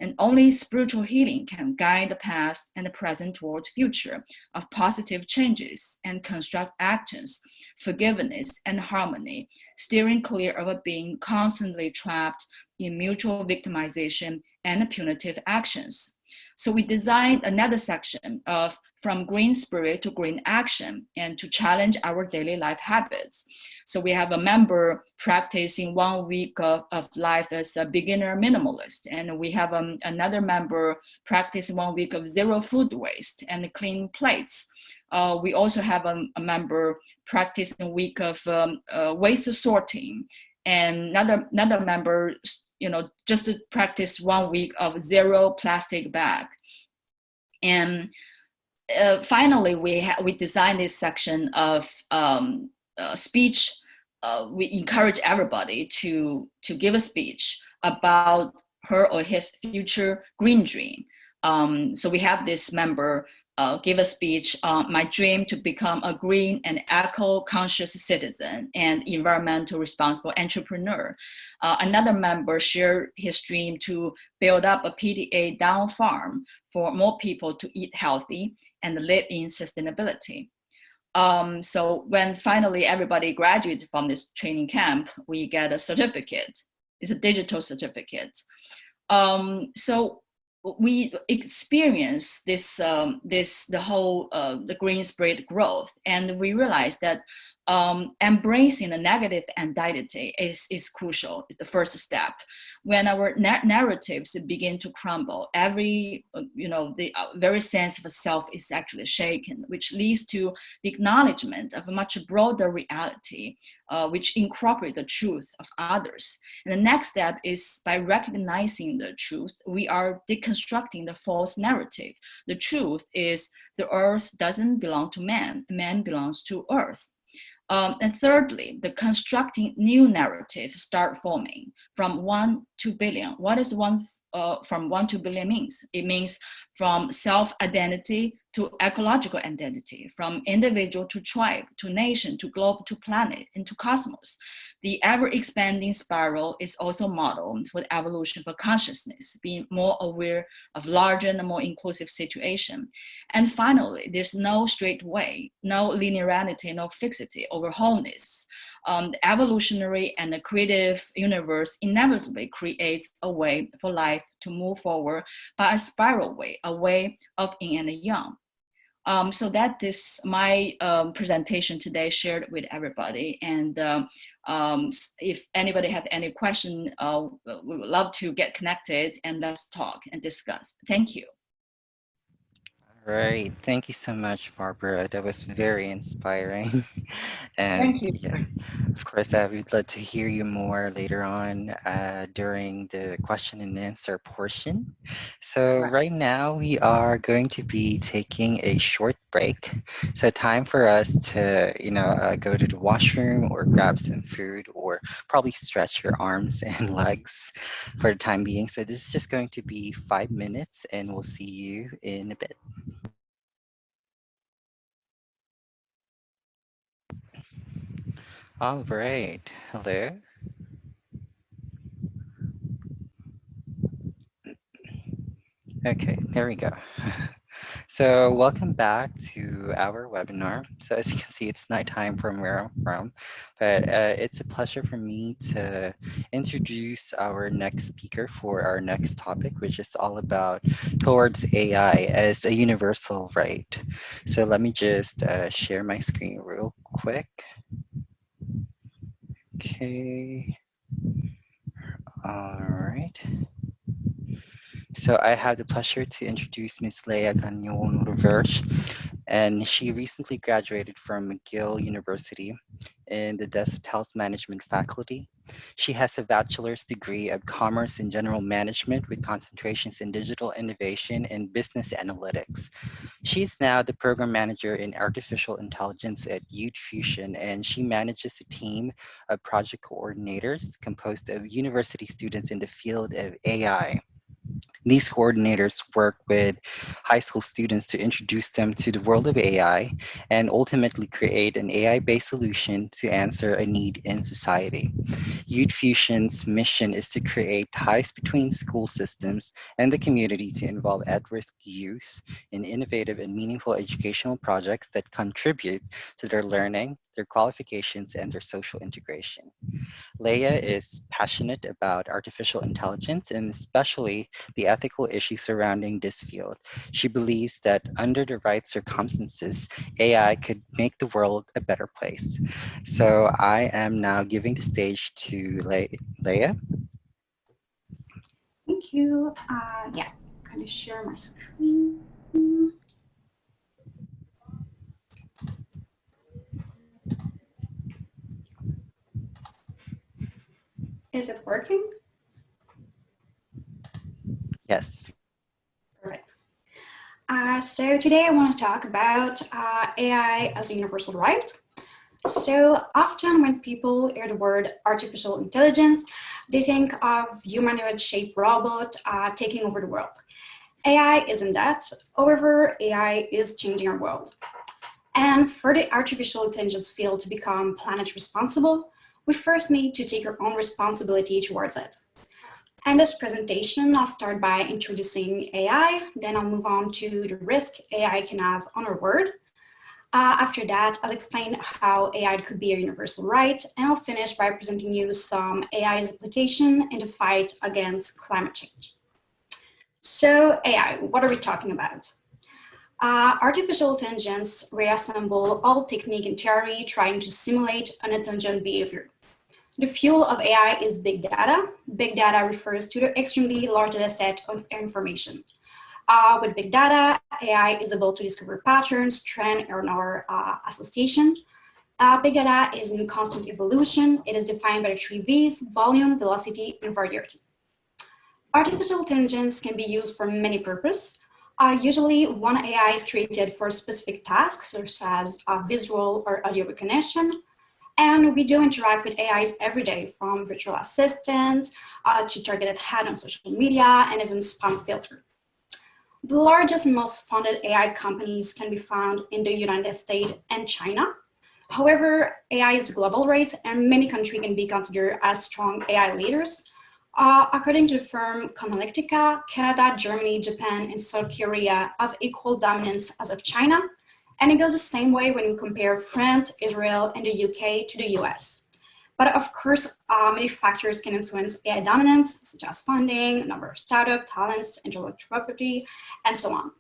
And only spiritual healing can guide the past and the present towards future of positive changes and construct actions, forgiveness and harmony, steering clear of being constantly trapped in mutual victimization and punitive actions. So we designed another section of from green spirit to green action, and to challenge our daily life habits. So we have a member practicing 1 week of life as a beginner minimalist. And we have another member practice 1 week of zero food waste and clean plates. We also have a member practice a week of waste sorting, and another member, just to practice 1 week of zero plastic bag. And finally, we designed this section of speech. We encourage everybody to give a speech about her or his future green dream. So we have this member give a speech on my dream to become a green and eco-conscious citizen and environmental responsible entrepreneur. Another member shared his dream to build up a PDA down farm for more people to eat healthy and live in sustainability. So when finally everybody graduated from this training camp, we get a certificate. It's a digital certificate. So we experience this, the whole, the green spirit growth, and we realize that embracing the negative identity is crucial. It's the first step. When our narratives begin to crumble, every, the very sense of self is actually shaken, which leads to the acknowledgement of a much broader reality, which incorporates the truth of others. And the next step is by recognizing the truth, we are deconstructing the false narrative. The truth is the earth doesn't belong to man, man belongs to earth. And thirdly, the constructing new narrative start forming from 1 to billion. What is from 1 to billion means? It means from self-identity to ecological identity, from individual to tribe, to nation, to globe, to planet, and to cosmos. The ever-expanding spiral is also modeled for the evolution of consciousness, being more aware of larger and more inclusive situation. And finally, there's no straight way, no linearity, no fixity over wholeness. The evolutionary and the creative universe inevitably creates a way for life to move forward by a spiral way, a way of yin and yang. So that is my presentation today, shared with everybody. And if anybody have any question, we would love to get connected and let's talk and discuss. Thank you. All right, thank you so much, Barbara. That was very inspiring. And Thank you. yeah, of course, we'd love to hear you more later on during the question and answer portion. So right now we are going to be taking a short break. So time for us to, go to the washroom or grab some food or probably stretch your arms and legs for the time being. So this is just going to be 5 minutes and we'll see you in a bit. All right, hello. Okay, there we go. So welcome back to our webinar. So as you can see, it's nighttime from where I'm from, but it's a pleasure for me to introduce our next speaker for our next topic, which is all about towards AI as a universal right. So let me just share my screen real quick. Okay. All right. So I have the pleasure to introduce Ms. Léa Gagnon-Roberge, and she recently graduated from McGill University in the Desk Health Management faculty. She has a bachelor's degree of commerce and general management with concentrations in digital innovation and business analytics. She's now the program manager in artificial intelligence at Yuhui Chai, and she manages a team of project coordinators composed of university students in the field of AI. These coordinators work with high school students to introduce them to the world of AI and ultimately create an AI-based solution to answer a need in society. Youth Fusion's mission is to create ties between school systems and the community to involve at-risk youth in innovative and meaningful educational projects that contribute to their learning, their qualifications, and their social integration. Léa is passionate about artificial intelligence and especially the ethical issues surrounding this field. She believes that under the right circumstances, AI could make the world a better place. So I am now giving the stage to Léa. Thank you. Yeah, I'm going to share my screen. Is it working? Yes. Perfect. So today I want to talk about AI as a universal right. So often when people hear the word artificial intelligence, they think of humanoid-shaped robot taking over the world. AI isn't that. However, AI is changing our world. And for the artificial intelligence field to become planet responsible, we first need to take our own responsibility towards it. And this presentation, I'll start by introducing AI, then I'll move on to the risk AI can have on our world. After that, I'll explain how AI could be a universal right, and I'll finish by presenting you some AI's application in the fight against climate change. So AI, what are we talking about? Artificial intelligence reassemble all technique and theory trying to simulate an intelligent behavior. The fuel of AI is big data. Big data refers to the extremely large data set of information. With big data, AI is able to discover patterns, trends, or association. Big data is in constant evolution. It is defined by the three V's: volume, velocity, and variety. Artificial intelligence can be used for many purposes. Usually, one AI is created for specific tasks, such as visual or audio recognition. And we do interact with AIs every day, from virtual assistant to targeted ad on social media and even spam filter. The largest and most funded AI companies can be found in the United States and China. However, AI is a global race and many countries can be considered as strong AI leaders. According to the firm Conlectica, Canada, Germany, Japan, and South Korea have equal dominance as of China. And it goes the same way when we compare France, Israel, and the UK to the US. But of course, many factors can influence AI dominance, such as funding, number of startups, talents, intellectual property, and so on.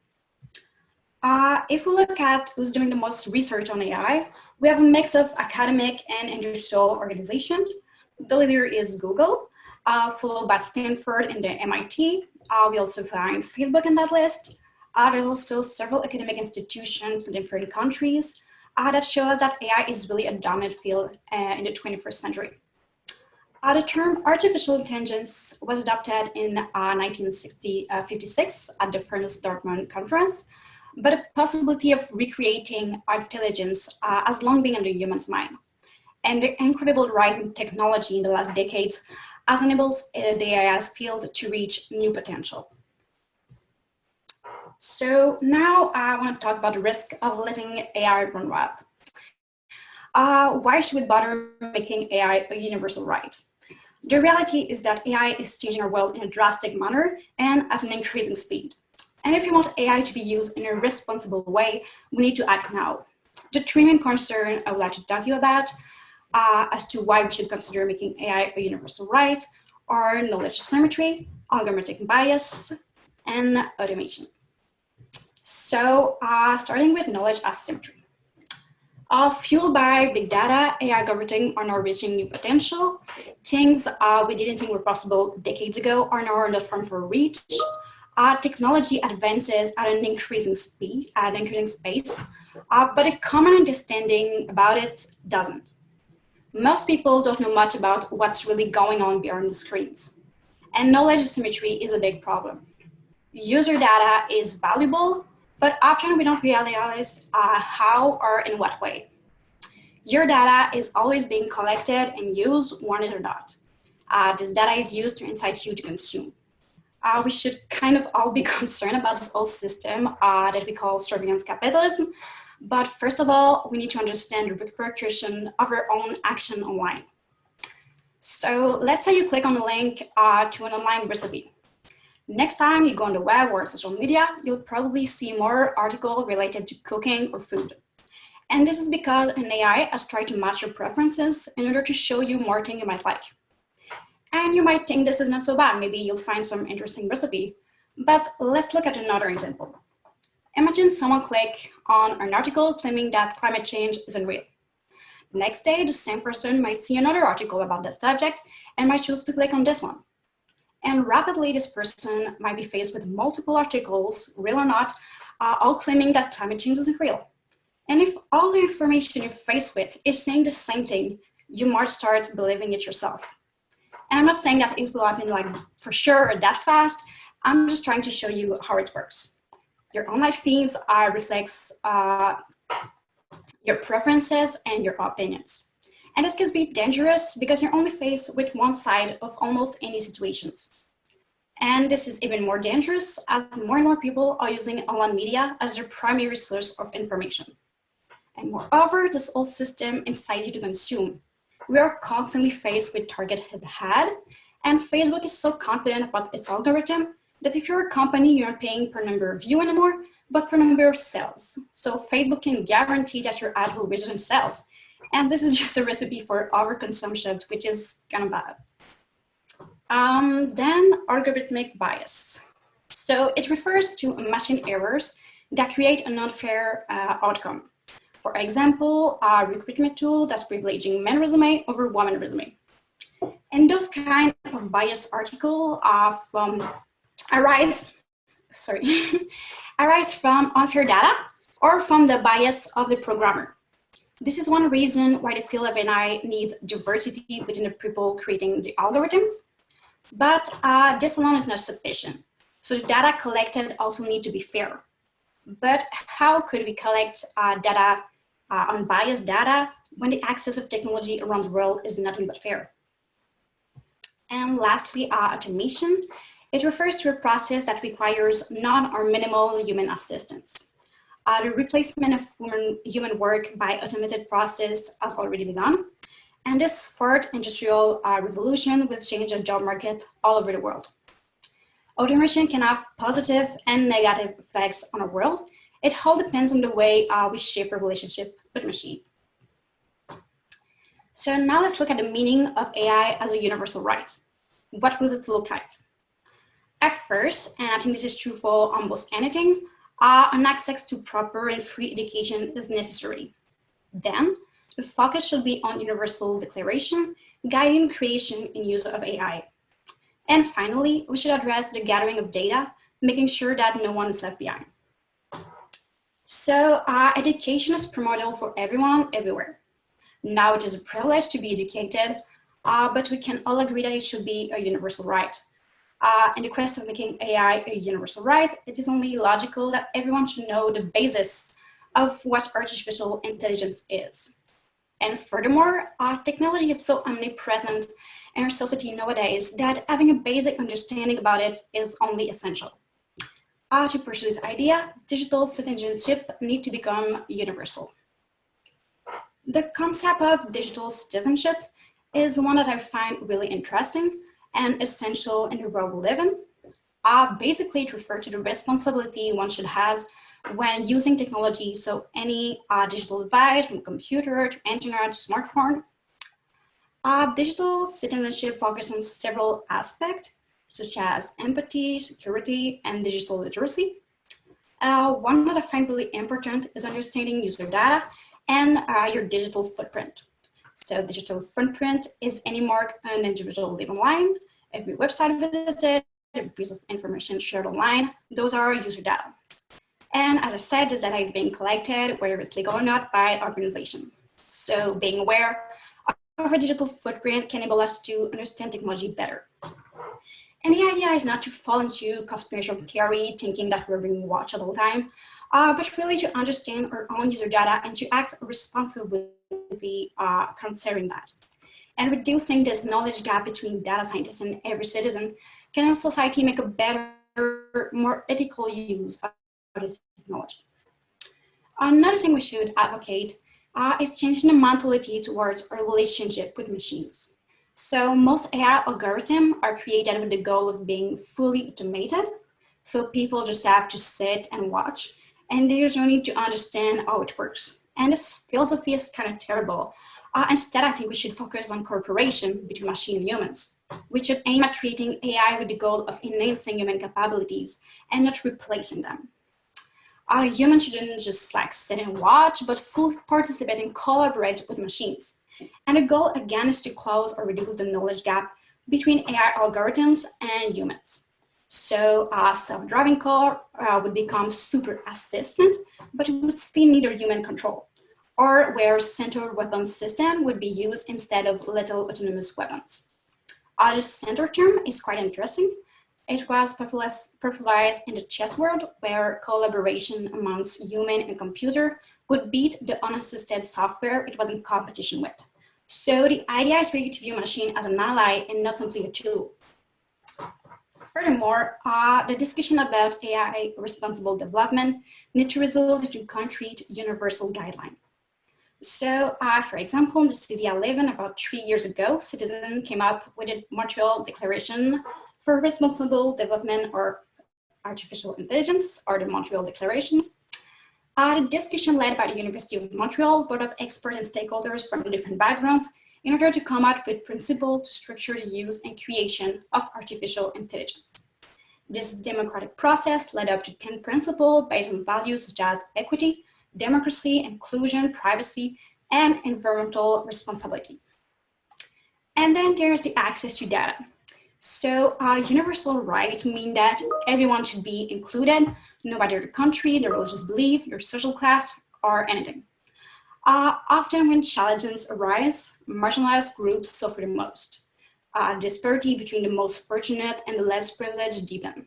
If we look at who's doing the most research on AI, we have a mix of academic and industrial organizations. The leader is Google, followed by Stanford and the MIT. We also find Facebook in that list. There's also several academic institutions in different countries that show us that AI is really a dominant field in the 21st century. The term artificial intelligence was adopted in 1956 at the firm's Dortmund conference, but the possibility of recreating intelligence has long been on the human's mind. And the incredible rise in technology in the last decades has enabled the AI field to reach new potential. So now I want to talk about the risk of letting AI run wild. Why should we bother making AI a universal right? The reality is that AI is changing our world in a drastic manner and at an increasing speed. And if you want AI to be used in a responsible way, we need to act now. The three main concerns I would like to talk to you about as to why we should consider making AI a universal right are knowledge asymmetry, algorithmic bias, and automation. So starting with knowledge asymmetry. Fueled by big data, AI algorithms are now reaching new potential. Things we didn't think were possible decades ago are now in the front for reach. Technology advances at an increasing speed, at an increasing pace, but a common understanding about it doesn't. Most people don't know much about what's really going on behind the screens. And knowledge asymmetry is a big problem. User data is valuable, but often we don't realize how or in what way. Your data is always being collected and used, wanted or not. This data is used to incite you to consume. We should kind of all be concerned about this whole system that we call surveillance capitalism. But first of all, we need to understand the repercussion of our own action online. So let's say you click on a link to an online recipe. Next time you go on the web or social media, you'll probably see more articles related to cooking or food. And this is because an AI has tried to match your preferences in order to show you more things you might like. And you might think this is not so bad. Maybe you'll find some interesting recipe. But let's look at another example. Imagine someone click on an article claiming that climate change isn't real. The next day, the same person might see another article about that subject and might choose to click on this one. And rapidly, this person might be faced with multiple articles, real or not, all claiming that climate change isn't real. And if all the information you're faced with is saying the same thing, you might start believing it yourself. And I'm not saying that it will happen like for sure or that fast. I'm just trying to show you how it works. Your online feeds reflects your preferences and your opinions. And this can be dangerous because you're only faced with one side of almost any situations. And this is even more dangerous as more and more people are using online media as their primary source of information. And moreover, this whole system incites you to consume. We are constantly faced with targeted ad, and Facebook is so confident about its algorithm that if you're a company, you're not paying per number of views anymore, but per number of sales. So Facebook can guarantee that your ad will result in sales. And this is just a recipe for overconsumption, which is kind of bad. Then algorithmic bias. So it refers to machine errors that create an unfair outcome. For example, a recruitment tool that's privileging men resume over women resume. And those kind of biased articles arise from unfair data or from the bias of the programmer. This is one reason why the field of AI needs diversity within the people creating the algorithms. But this alone is not sufficient. So the data collected also need to be fair. But how could we collect data, unbiased data, when the access of technology around the world is nothing but fair? And lastly, automation. It refers to a process that requires non or minimal human assistance. The replacement of human work by automated process has already begun. And this fourth industrial revolution will change the job market all over the world. Automation can have positive and negative effects on our world. It all depends on the way we shape our relationship with machine. So now let's look at the meaning of AI as a universal right. What will it look like? At first, and I think this is true for almost anything, an access to proper and free education is necessary. Then, the focus should be on universal declaration, guiding creation and use of AI. And finally, we should address the gathering of data, making sure that no one is left behind. So education is primordial for everyone, everywhere. Now it is a privilege to be educated, but we can all agree that it should be a universal right. In the quest of making AI a universal right, it is only logical that everyone should know the basis of what artificial intelligence is. And furthermore, technology is so omnipresent in our society nowadays that having a basic understanding about it is only essential. To pursue this idea, digital citizenship needs to become universal. The concept of digital citizenship is one that I find really interesting and essential in the world we live in. Basically, it refers to the responsibility one should have when using technology, so any digital device, from computer to internet to smartphone. Digital citizenship focuses on several aspects, such as empathy, security, and digital literacy. One that I find really important is understanding user data and your digital footprint. So digital footprint is any mark an individual live online, every website visited, every piece of information shared online, those are user data. And as I said, this data is being collected, whether it's legal or not, by organization. So being aware of a digital footprint can enable us to understand technology better. And the idea is not to fall into conspiracy theory, thinking that we're being watched all the time, but really to understand our own user data and to act responsibly concerning that. And reducing this knowledge gap between data scientists and every citizen can help society make a better, more ethical use of this technology. Another thing we should advocate is changing the mentality towards our relationship with machines. So most AI algorithms are created with the goal of being fully automated. So people just have to sit and watch, and there's no need to understand how it works. And this philosophy is kind of terrible. Instead, I think we should focus on cooperation between machine and humans. We should aim at creating AI with the goal of enhancing human capabilities and not replacing them. Humans shouldn't just sit and watch, but fully participate and collaborate with machines. And the goal, again, is to close or reduce the knowledge gap between AI algorithms and humans. So self-driving car would become super assistant, but it would still need a human control, or where center weapons system would be used instead of little autonomous weapons. This center term is quite interesting. It was popularized in the chess world, where collaboration amongst human and computer would beat the unassisted software it was in competition with. So the idea is really to view machine as an ally and not simply a tool. Furthermore, the discussion about AI responsible development need to result into concrete universal guidelines. So, for example, in the city I live in, about 3 years ago, Citizen came up with a Montreal Declaration for Responsible Development or Artificial Intelligence, or the Montreal Declaration. The discussion led by the University of Montreal brought up experts and stakeholders from different backgrounds in order to come up with principles to structure the use and creation of artificial intelligence. This democratic process led up to 10 principles based on values such as equity, democracy, inclusion, privacy, and environmental responsibility. And then there's the access to data. So universal rights mean that everyone should be included, no matter the country, the religious belief, your social class, or anything. Often when challenges arise, marginalized groups suffer the most. Disparity between the most fortunate and the less privileged deepen.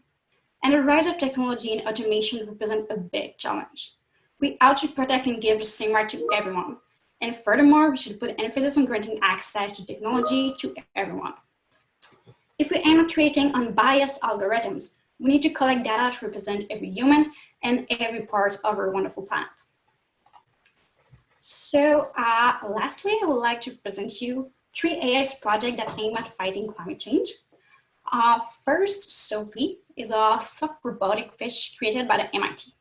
And the rise of technology and automation represent a big challenge. We ought to protect and give the same right to everyone. And furthermore, we should put emphasis on granting access to technology to everyone. If we aim at creating unbiased algorithms, we need to collect data to represent every human and every part of our wonderful planet. So lastly, I would like to present you 3 AI projects that aim at fighting climate change. First, Sophie is a soft robotic fish created by the MIT.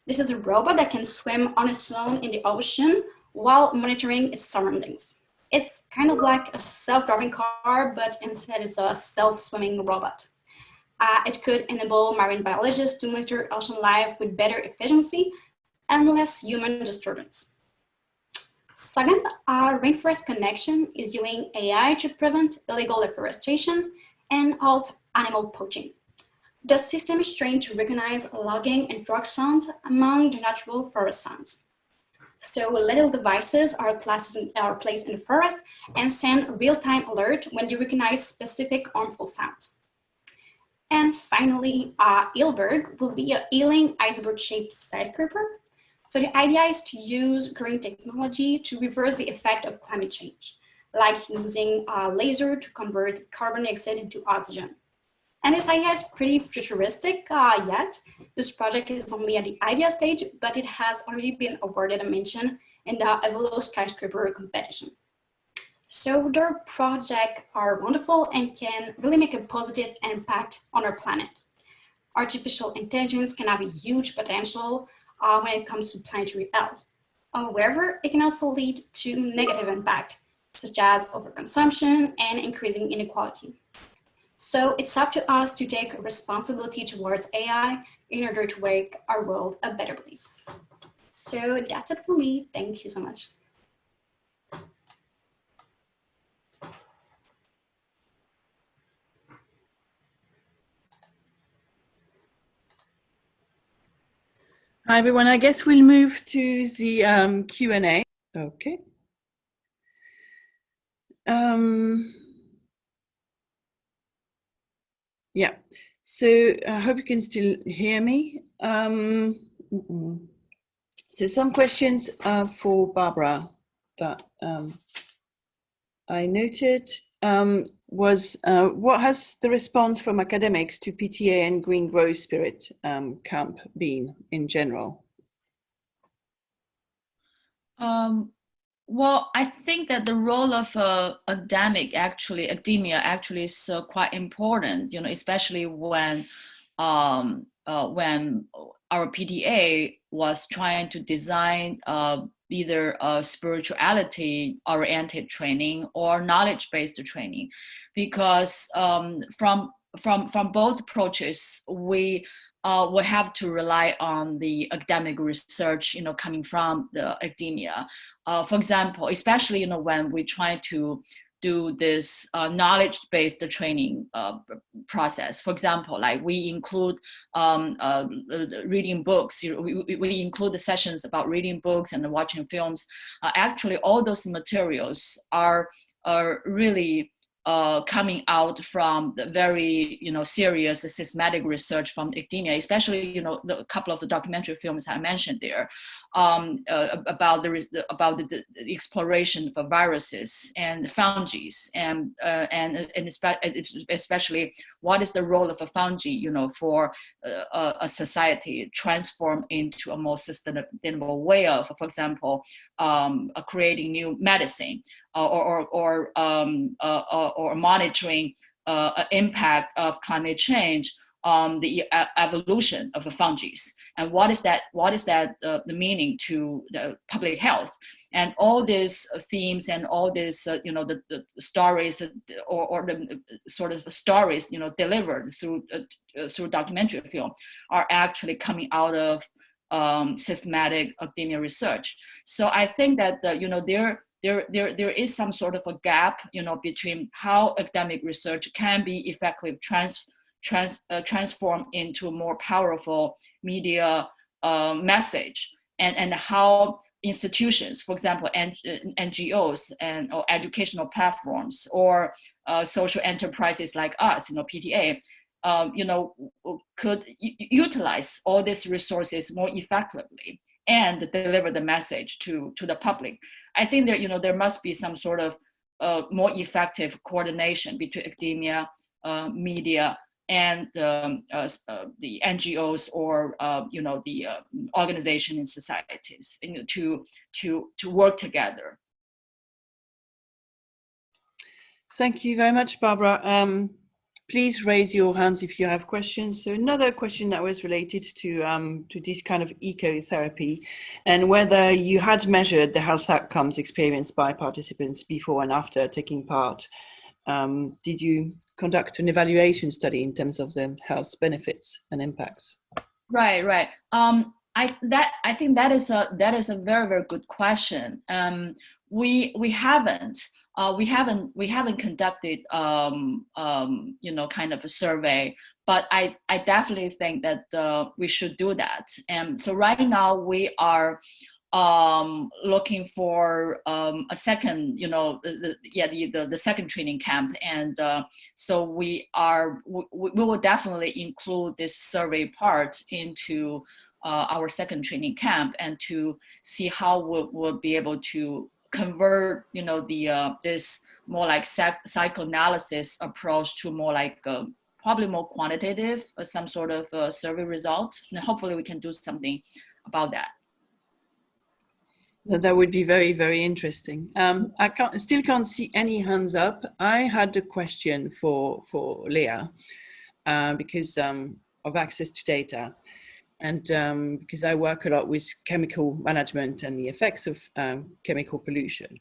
This is a robot that can swim on its own in the ocean while monitoring its surroundings. It's kind of like a self-driving car, but instead it's a self-swimming robot. It could enable marine biologists to monitor ocean life with better efficiency and less human disturbance. Second, Rainforest Connection is using AI to prevent illegal deforestation and halt animal poaching. The system is trained to recognize logging and truck sounds among the natural forest sounds. So little devices are placed in the forest and send real-time alert when they recognize specific harmful sounds. And finally, Hilberg will be a healing iceberg-shaped skyscraper. So the idea is to use green technology to reverse the effect of climate change, like using a laser to convert carbon dioxide into oxygen. And this idea is pretty futuristic yet. This project is only at the idea stage, but it has already been awarded a mention in the Evolo Skyscraper competition. So their projects are wonderful and can really make a positive impact on our planet. Artificial intelligence can have a huge potential when it comes to planetary health. However, it can also lead to negative impact, such as overconsumption and increasing inequality. So it's up to us to take responsibility towards AI in order to make our world a better place. So that's it for me. Thank you so much. Hi, everyone. I guess we'll move to the Q&A. Okay. Yeah, so I hope you can still hear me. So some questions for Barbara that I noted was what has the response from academics to PTA and Green Growth Spirit camp been in general? Well, I think that the role of academia actually is quite important, especially when our PTA was trying to design either a spirituality-oriented training or knowledge-based training, because from both approaches, we have to rely on the academic research, coming from the academia. For example, especially, when we try to do this knowledge-based training process. For example, like we include reading books. We include the sessions about reading books and watching films. Actually, all those materials are really coming out from the very, serious systematic research from academia, especially, a couple of the documentary films I mentioned there, about the exploration of viruses and fungi, and especially what is the role of a fungi, for a society transformed into a more sustainable way of, for example, creating new medicine, or monitoring impact of climate change on the evolution of the fungi, and what is that the meaning to the public health, and all these themes and all these the stories, or the sort of stories delivered through documentary film are actually coming out of systematic academia research. So I think that there is some sort of a gap, between how academic research can be effectively transformed into a more powerful media message, and how institutions, for example, NGOs or educational platforms, or social enterprises like us, PTA, could utilize all these resources more effectively and deliver the message to the public. I think there must be some sort of more effective coordination between academia, media, and the NGOs, or the organization in societies, to work together. Thank you very much, Barbara. Please raise your hands if you have questions. So another question that was related to this kind of ecotherapy, and whether you had measured the health outcomes experienced by participants before and after taking part. Did you conduct an evaluation study in terms of the health benefits and impacts? Right. I think that is a very, very good question. We haven't conducted kind of a survey, but I definitely think that we should do that. And so right now we are looking for a second, the second training camp, and so we will definitely include this survey part into our second training camp, and to see how we'll be able to convert this more like psychoanalysis approach to more like probably more quantitative, some sort of survey result, and hopefully we can do something about that. That would be very, very interesting. I still can't see any hands up. I had a question for Léa because of access to data, and because I work a lot with chemical management and the effects of chemical pollution.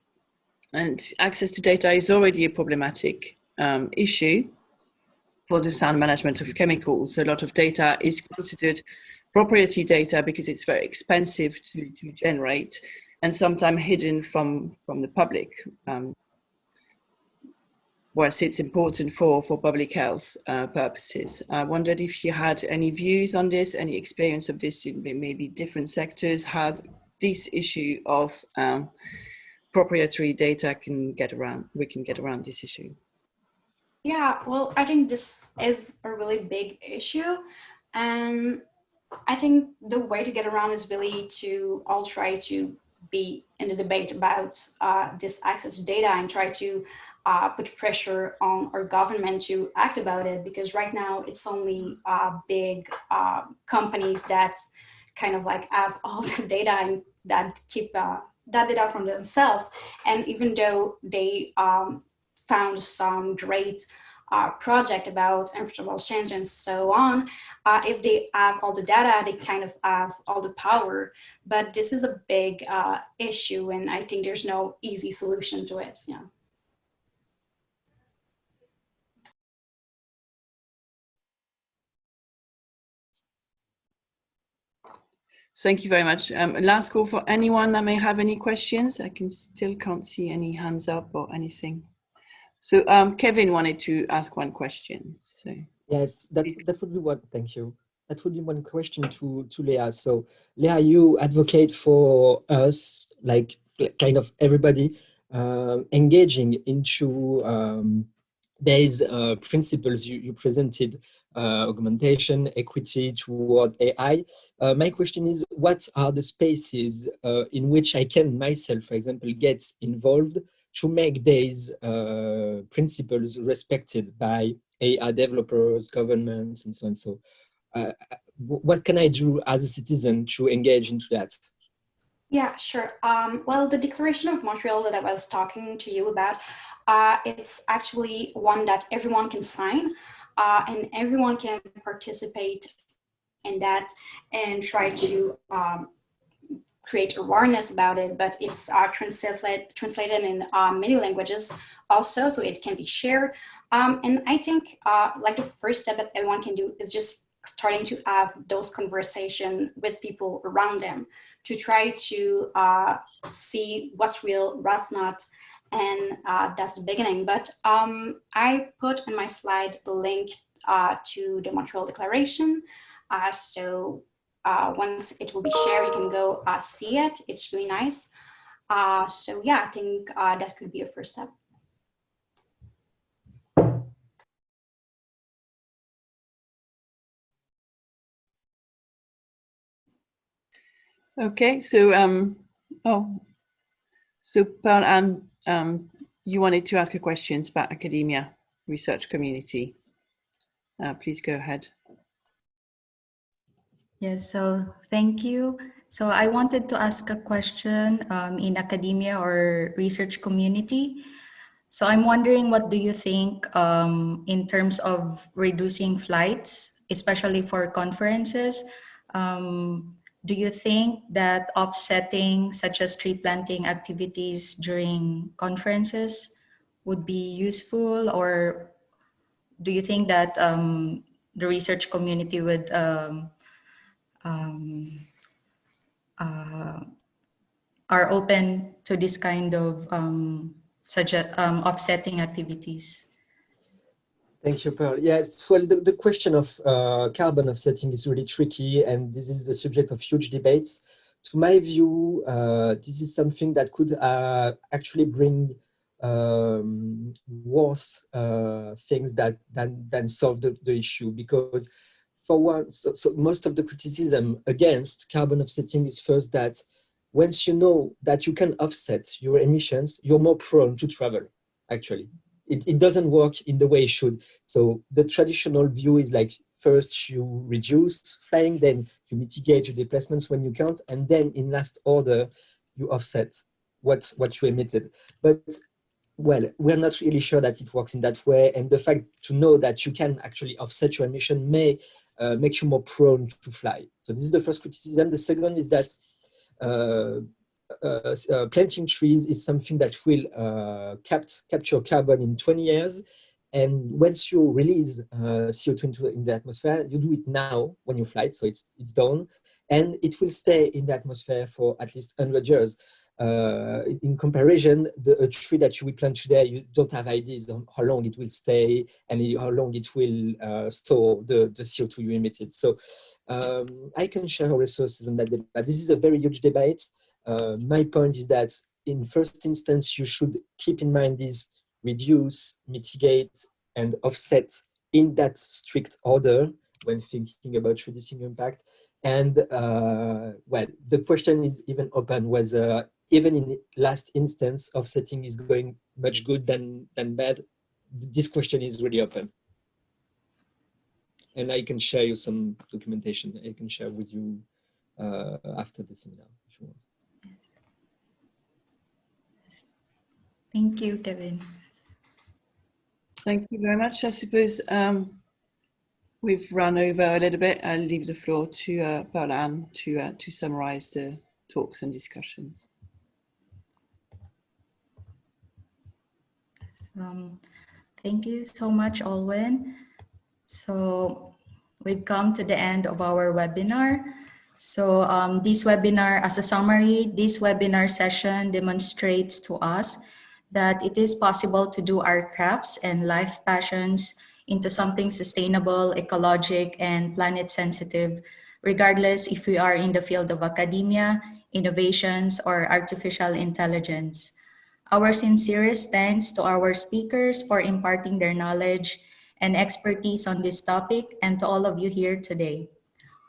And access to data is already a problematic issue for the sound management of chemicals. A lot of data is considered proprietary data because it's very expensive to generate, and sometimes hidden from the public, whilst it's important for public health purposes. I wondered if you had any views on this, any experience of this in maybe different sectors, how this issue of proprietary data we can get around this issue. Yeah, well, I think this is a really big issue, and I think the way to get around is really to all try to be in the debate about this access to data, and try to put pressure on our government to act about it, because right now it's only big companies that kind of like have all the data and that keep that data from themselves. And even though they found some great project about environmental change and so on, if they have all the data, they kind of have all the power. But this is a big issue, and I think there's no easy solution to it. Yeah. Thank you very much. Last call for anyone that may have any questions. I still can't see any hands up or anything. So Kévin wanted to ask one question. So yes, that would be one. Thank you. That would be one question to Léa. So Léa, you advocate for us, like kind of everybody, engaging into there is principles you presented, augmentation, equity toward AI. My question is, what are the spaces in which I can myself, for example, get involved to make these principles respected by AI developers, governments, and so on? So what can I do as a citizen to engage into that? Yeah, sure. Well, the Declaration of Montreal that I was talking to you about, it's actually one that everyone can sign, and everyone can participate in that and try to create awareness about it. But it's translated in many languages also, so it can be shared. And I think like the first step that everyone can do is just starting to have those conversations with people around them, to try to see what's real, what's not, and that's the beginning. But I put in my slide the link to the Montreal Declaration. So once it will be shared, you can go see it. It's really nice. So yeah, I think that could be a first step. Okay, so so Pearl Anne, you wanted to ask a question about academia, research community. Please go ahead. Yes, so thank you. So I wanted to ask a question in academia or research community. So I'm wondering, what do you think in terms of reducing flights, especially for conferences? Do you think that offsetting such as tree planting activities during conferences would be useful, or do you think that the research community would are open to this kind of offsetting activities? Thank you, Pearl. Yes, so the question of carbon offsetting is really tricky, and this is the subject of huge debates. To my view, this is something that could actually bring worse things than solve the issue, because for one, so most of the criticism against carbon offsetting is first that once you know that you can offset your emissions, you're more prone to travel, actually. It doesn't work in the way it should. So the traditional view is like, first you reduce flying, then you mitigate your displacements when you can't, and then in last order, you offset what you emitted. But well, we're not really sure that it works in that way. And the fact to know that you can actually offset your emission may make you more prone to fly. So this is the first criticism. The second is that planting trees is something that will capture carbon in 20 years. And once you release CO2 in the atmosphere, you do it now when you fly, so it's done. And it will stay in the atmosphere for at least 100 years. In comparison, a tree that you will plant today, you don't have ideas on how long it will stay and how long it will store the CO2 you emitted. So I can share resources on that debate. This is a very huge debate. My point is that in first instance, you should keep in mind this: reduce, mitigate, and offset in that strict order when thinking about reducing impact. And well, the question is even open whether even in last instance offsetting is going much good than bad. This question is really open. And I can share you some documentation I can share with you after the seminar if you want. Thank you, Kévin. Thank you very much. I suppose we've run over a little bit. I'll leave the floor to Pearl Anne to summarize the talks and discussions. Thank you so much, Olwenn. So we've come to the end of our webinar. So this webinar, as a summary, this webinar session demonstrates to us that it is possible to do our crafts and life passions into something sustainable, ecologic, and planet sensitive, regardless if we are in the field of academia, innovations, or artificial intelligence. Our sincerest thanks to our speakers for imparting their knowledge and expertise on this topic, and to all of you here today.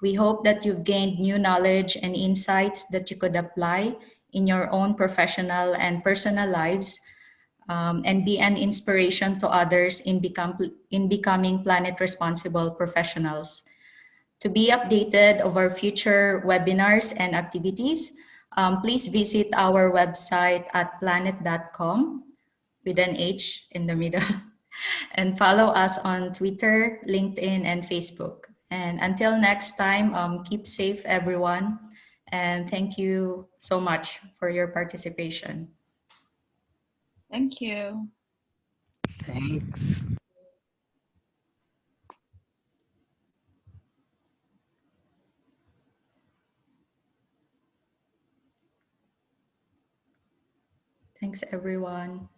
We hope that you've gained new knowledge and insights that you could apply in your own professional and personal lives, and be an inspiration to others in becoming planet responsible professionals. To be updated of our future webinars and activities, please visit our website at planet.com with an H in the middle and follow us on Twitter, LinkedIn, and Facebook. And until next time, keep safe, everyone. And thank you so much for your participation. Thank you. Thanks. Thanks, everyone.